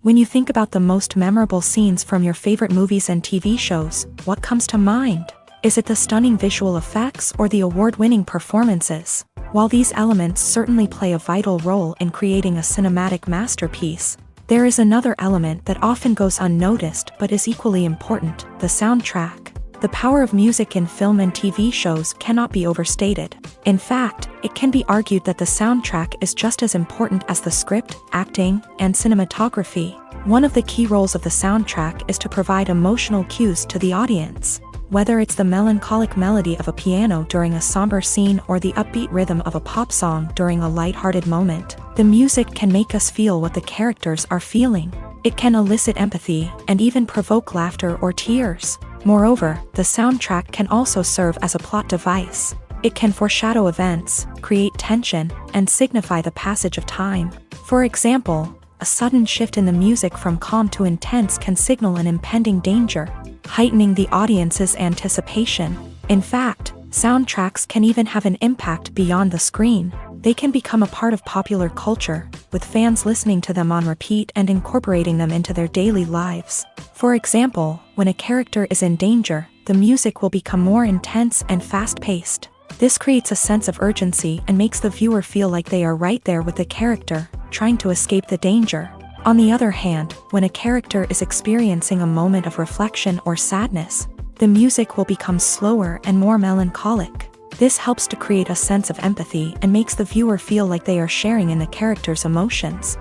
When you think about the most memorable scenes from your favorite movies and TV shows, what comes to mind? Is it the stunning visual effects or the award-winning performances? While these elements certainly play a vital role in creating a cinematic masterpiece, there is another element that often goes unnoticed but is equally important: the soundtrack. The power of music in film and TV shows cannot be overstated. In fact, it can be argued that the soundtrack is just as important as the script, acting, and cinematography. One of the key roles of the soundtrack is to provide emotional cues to the audience. Whether it's the melancholic melody of a piano during a somber scene or the upbeat rhythm of a pop song during a light-hearted moment, the music can make us feel what the characters are feeling. It can elicit empathy and even provoke laughter or tears. Moreover, the soundtrack can also serve as a plot device. It can foreshadow events, create tension, and signify the passage of time. For example, a sudden shift in the music from calm to intense can signal an impending danger, heightening the audience's anticipation. In fact, soundtracks can even have an impact beyond the screen. They can become a part of popular culture, with fans listening to them on repeat and incorporating them into their daily lives. For example, when a character is in danger, the music will become more intense and fast-paced. This creates a sense of urgency and makes the viewer feel like they are right there with the character, trying to escape the danger. On the other hand, when a character is experiencing a moment of reflection or sadness, the music will become slower and more melancholic. This helps to create a sense of empathy and makes the viewer feel like they are sharing in the character's emotions.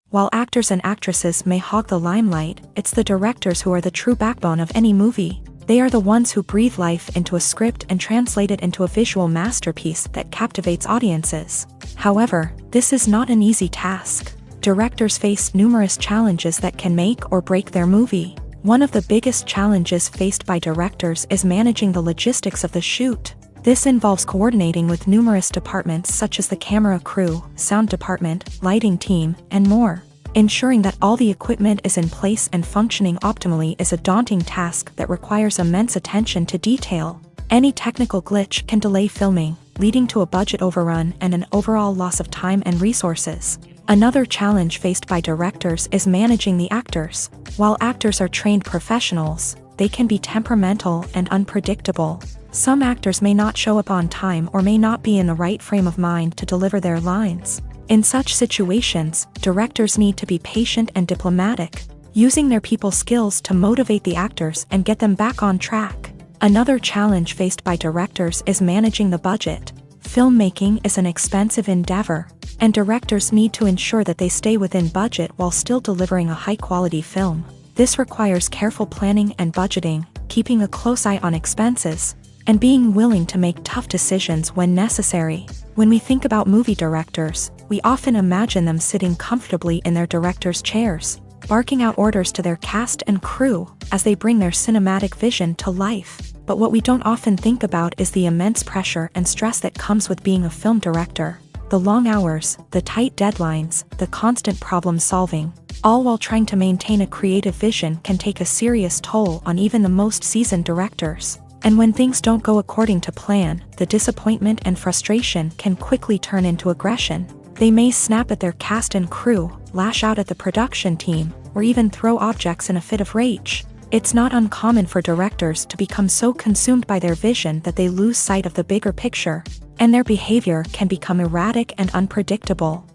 While actors and actresses may hog the limelight, it's the directors who are the true backbone of any movie. They are the ones who breathe life into a script and translate it into a visual masterpiece that captivates audiences. However, this is not an easy task. Directors face numerous challenges that can make or break their movie. One of the biggest challenges faced by directors is managing the logistics of the shoot. This involves coordinating with numerous departments such as the camera crew, sound department, lighting team, and more. Ensuring that all the equipment is in place and functioning optimally is a daunting task that requires immense attention to detail. Any technical glitch can delay filming, leading to a budget overrun and an overall loss of time and resources. Another challenge faced by directors is managing the actors. While actors are trained professionals, they can be temperamental and unpredictable. Some actors may not show up on time or may not be in the right frame of mind to deliver their lines. In such situations, directors need to be patient and diplomatic, using their people skills to motivate the actors and get them back on track. Another challenge faced by directors is managing the budget. Filmmaking is an expensive endeavor, and directors need to ensure that they stay within budget while still delivering a high-quality film. This requires careful planning and budgeting, keeping a close eye on expenses, and being willing to make tough decisions when necessary. When we think about movie directors, we often imagine them sitting comfortably in their director's chairs, barking out orders to their cast and crew as they bring their cinematic vision to life. But what we don't often think about is the immense pressure and stress that comes with being a film director. The long hours, the tight deadlines, the constant problem solving, all while trying to maintain a creative vision can take a serious toll on even the most seasoned directors. And when things don't go according to plan, the disappointment and frustration can quickly turn into aggression. They may snap at their cast and crew, lash out at the production team, or even throw objects in a fit of rage. It's not uncommon for directors to become so consumed by their vision that they lose sight of the bigger picture, and their behavior can become erratic and unpredictable.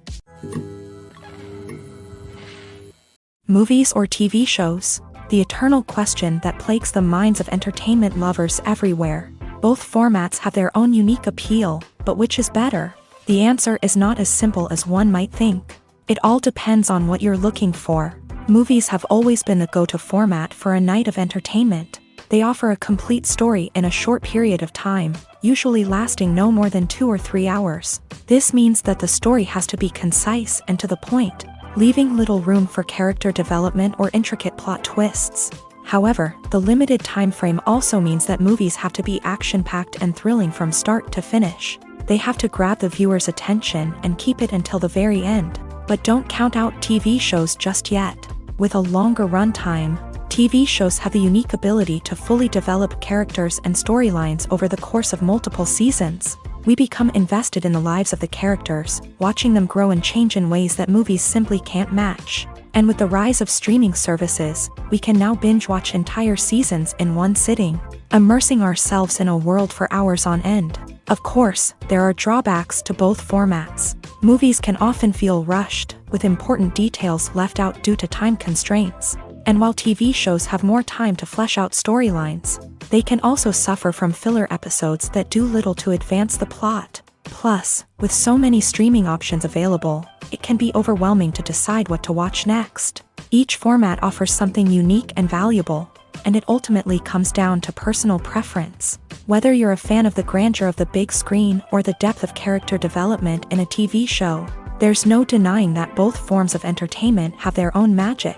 Movies or TV shows? The eternal question that plagues the minds of entertainment lovers everywhere. Both formats have their own unique appeal, but which is better? The answer is not as simple as one might think. It all depends on what you're looking for. Movies have always been the go-to format for a night of entertainment. They offer a complete story in a short period of time, usually lasting no more than 2 or 3 hours. This means that the story has to be concise and to the point, leaving little room for character development or intricate plot twists. However, the limited time frame also means that movies have to be action-packed and thrilling from start to finish. They have to grab the viewer's attention and keep it until the very end. But don't count out TV shows just yet. With a longer runtime, TV shows have the unique ability to fully develop characters and storylines over the course of multiple seasons. We become invested in the lives of the characters, watching them grow and change in ways that movies simply can't match. And with the rise of streaming services, we can now binge-watch entire seasons in one sitting, immersing ourselves in a world for hours on end. Of course, there are drawbacks to both formats. Movies can often feel rushed, with important details left out due to time constraints. And while TV shows have more time to flesh out storylines, they can also suffer from filler episodes that do little to advance the plot. Plus, with so many streaming options available, it can be overwhelming to decide what to watch next. Each format offers something unique and valuable, and it ultimately comes down to personal preference. Whether you're a fan of the grandeur of the big screen or the depth of character development in a TV show, there's no denying that both forms of entertainment have their own magic.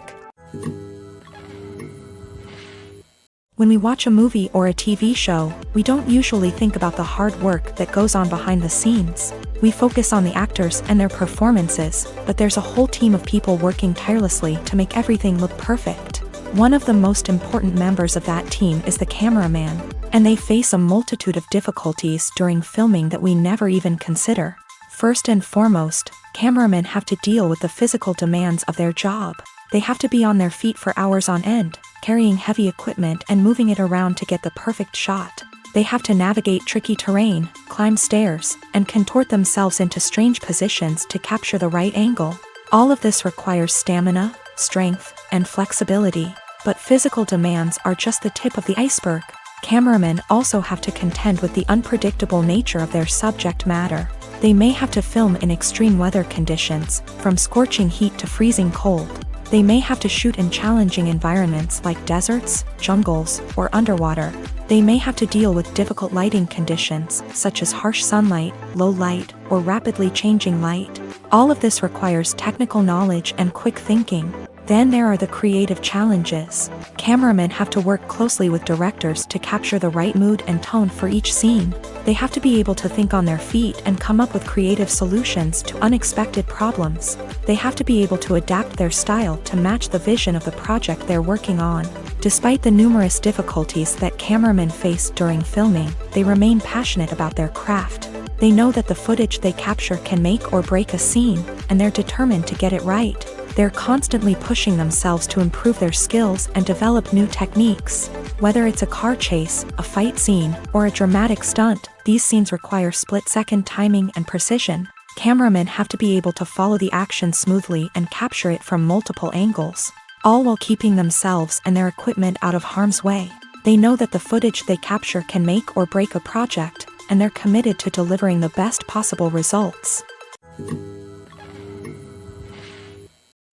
When we watch a movie or a TV show, we don't usually think about the hard work that goes on behind the scenes. We focus on the actors and their performances, but there's a whole team of people working tirelessly to make everything look perfect. One of the most important members of that team is the cameraman, and they face a multitude of difficulties during filming that we never even consider. First and foremost, cameramen have to deal with the physical demands of their job. They have to be on their feet for hours on end, carrying heavy equipment and moving it around to get the perfect shot. They have to navigate tricky terrain, climb stairs, and contort themselves into strange positions to capture the right angle. All of this requires stamina, strength, and flexibility. But physical demands are just the tip of the iceberg. Cameramen also have to contend with the unpredictable nature of their subject matter. They may have to film in extreme weather conditions, from scorching heat to freezing cold. They may have to shoot in challenging environments like deserts, jungles, or underwater. They may have to deal with difficult lighting conditions, such as harsh sunlight, low light, or rapidly changing light. All of this requires technical knowledge and quick thinking. Then there are the creative challenges. Cameramen have to work closely with directors to capture the right mood and tone for each scene. They have to be able to think on their feet and come up with creative solutions to unexpected problems. They have to be able to adapt their style to match the vision of the project they're working on. Despite the numerous difficulties that cameramen face during filming, they remain passionate about their craft. They know that the footage they capture can make or break a scene, and they're determined to get it right. They're constantly pushing themselves to improve their skills and develop new techniques. Whether it's a car chase, a fight scene, or a dramatic stunt, these scenes require split-second timing and precision. Cameramen have to be able to follow the action smoothly and capture it from multiple angles, all while keeping themselves and their equipment out of harm's way. They know that the footage they capture can make or break a project, and they're committed to delivering the best possible results.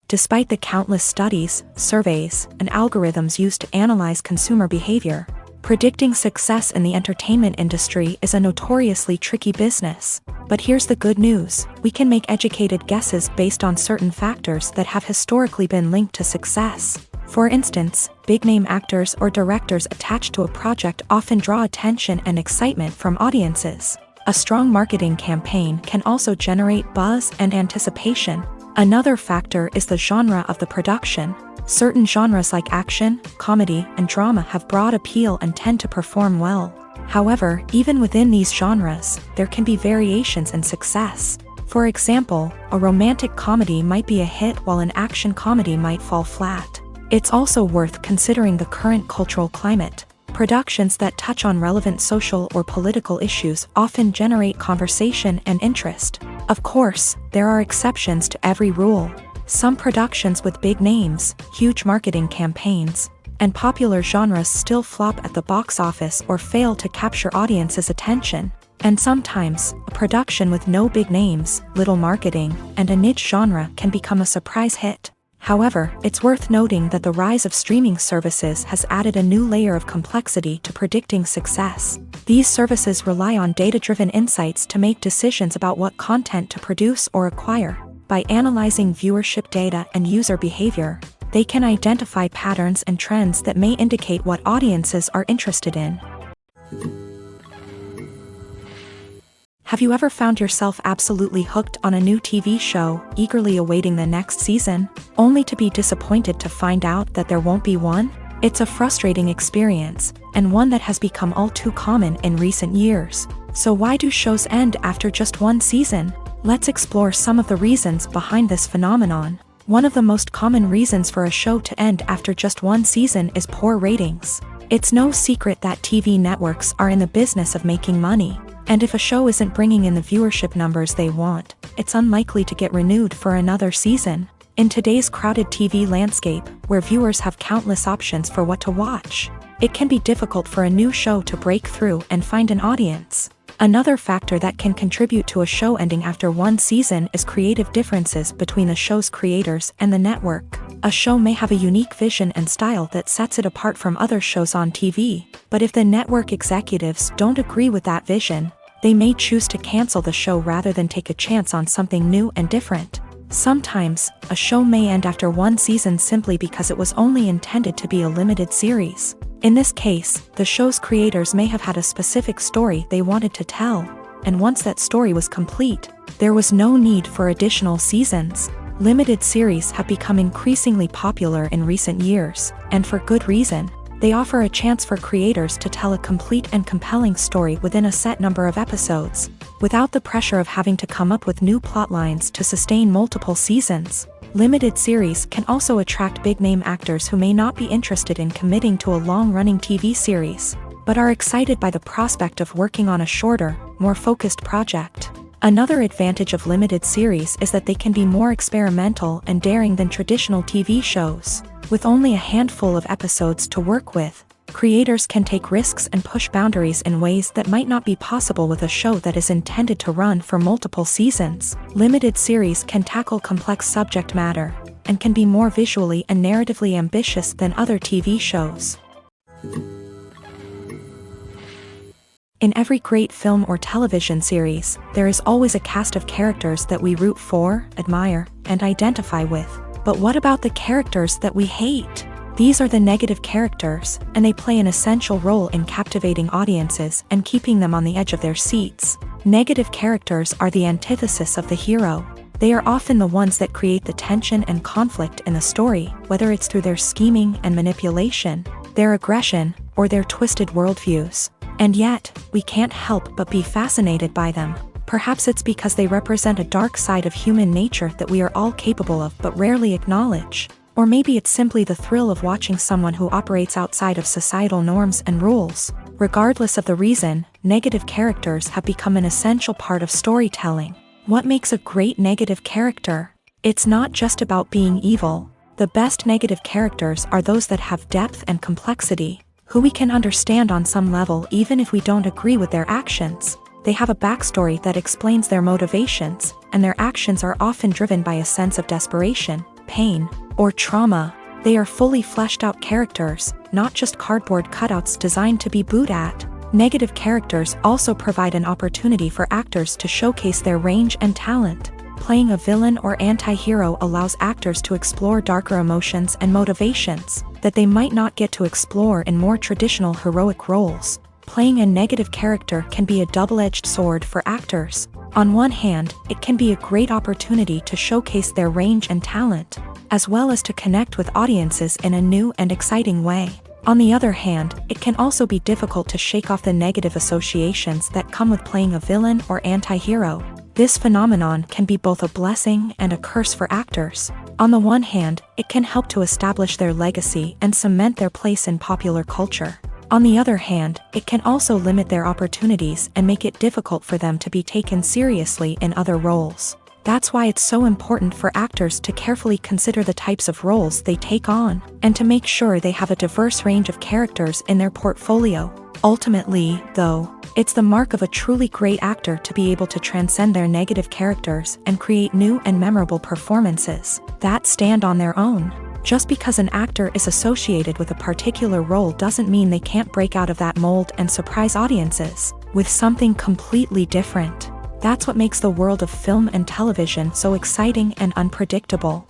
Despite the countless studies, surveys, and algorithms used to analyze consumer behavior, predicting success in the entertainment industry is a notoriously tricky business. But here's the good news: we can make educated guesses based on certain factors that have historically been linked to success. For instance, big-name actors or directors attached to a project often draw attention and excitement from audiences. A strong marketing campaign can also generate buzz and anticipation. Another factor is the genre of the production. Certain genres like action, comedy, and drama have broad appeal and tend to perform well. However, even within these genres, there can be variations in success. For example, a romantic comedy might be a hit while an action comedy might fall flat. It's also worth considering the current cultural climate. Productions that touch on relevant social or political issues often generate conversation and interest. Of course, there are exceptions to every rule. Some productions with big names, huge marketing campaigns, and popular genres still flop at the box office or fail to capture audiences' attention. And sometimes, a production with no big names, little marketing, and a niche genre can become a surprise hit. However, it's worth noting that the rise of streaming services has added a new layer of complexity to predicting success. These services rely on data-driven insights to make decisions about what content to produce or acquire. By analyzing viewership data and user behavior, they can identify patterns and trends that may indicate what audiences are interested in. Have you ever found yourself absolutely hooked on a new TV show, eagerly awaiting the next season, only to be disappointed to find out that there won't be one? It's a frustrating experience, and one that has become all too common in recent years. So why do shows end after just one season? Let's explore some of the reasons behind this phenomenon. One of the most common reasons for a show to end after just one season is poor ratings. It's no secret that TV networks are in the business of making money, and if a show isn't bringing in the viewership numbers they want, it's unlikely to get renewed for another season. In today's crowded TV landscape, where viewers have countless options for what to watch, it can be difficult for a new show to break through and find an audience. Another factor that can contribute to a show ending after one season is creative differences between the show's creators and the network. A show may have a unique vision and style that sets it apart from other shows on TV, but if the network executives don't agree with that vision, they may choose to cancel the show rather than take a chance on something new and different. Sometimes, a show may end after one season simply because it was only intended to be a limited series. In this case, the show's creators may have had a specific story they wanted to tell, and once that story was complete, there was no need for additional seasons. Limited series have become increasingly popular in recent years, and for good reason. They offer a chance for creators to tell a complete and compelling story within a set number of episodes, without the pressure of having to come up with new plotlines to sustain multiple seasons. Limited series can also attract big-name actors who may not be interested in committing to a long-running TV series, but are excited by the prospect of working on a shorter, more focused project. Another advantage of limited series is that they can be more experimental and daring than traditional TV shows. With only a handful of episodes to work with, creators can take risks and push boundaries in ways that might not be possible with a show that is intended to run for multiple seasons. Limited series can tackle complex subject matter, and can be more visually and narratively ambitious than other TV shows. In every great film or television series, there is always a cast of characters that we root for, admire, and identify with. But what about the characters that we hate? These are the negative characters, and they play an essential role in captivating audiences and keeping them on the edge of their seats. Negative characters are the antithesis of the hero. They are often the ones that create the tension and conflict in the story, whether it's through their scheming and manipulation, their aggression, or their twisted worldviews. And yet, we can't help but be fascinated by them. Perhaps it's because they represent a dark side of human nature that we are all capable of but rarely acknowledge. Or maybe it's simply the thrill of watching someone who operates outside of societal norms and rules. Regardless of the reason, negative characters have become an essential part of storytelling. What makes a great negative character? It's not just about being evil. The best negative characters are those that have depth and complexity, who we can understand on some level even if we don't agree with their actions. They have a backstory that explains their motivations, and their actions are often driven by a sense of desperation, pain, or trauma. They are fully fleshed out characters, not just cardboard cutouts designed to be booed at. Negative characters also provide an opportunity for actors to showcase their range and talent. Playing a villain or anti-hero allows actors to explore darker emotions and motivations that they might not get to explore in more traditional heroic roles. Playing a negative character can be a double-edged sword for actors. On one hand, it can be a great opportunity to showcase their range and talent, as well as to connect with audiences in a new and exciting way. On the other hand, it can also be difficult to shake off the negative associations that come with playing a villain or anti-hero. This phenomenon can be both a blessing and a curse for actors. On the one hand, it can help to establish their legacy and cement their place in popular culture. On the other hand, it can also limit their opportunities and make it difficult for them to be taken seriously in other roles. That's why it's so important for actors to carefully consider the types of roles they take on, and to make sure they have a diverse range of characters in their portfolio. Ultimately, though, it's the mark of a truly great actor to be able to transcend their negative characters and create new and memorable performances that stand on their own. Just because an actor is associated with a particular role doesn't mean they can't break out of that mold and surprise audiences with something completely different. That's what makes the world of film and television so exciting and unpredictable.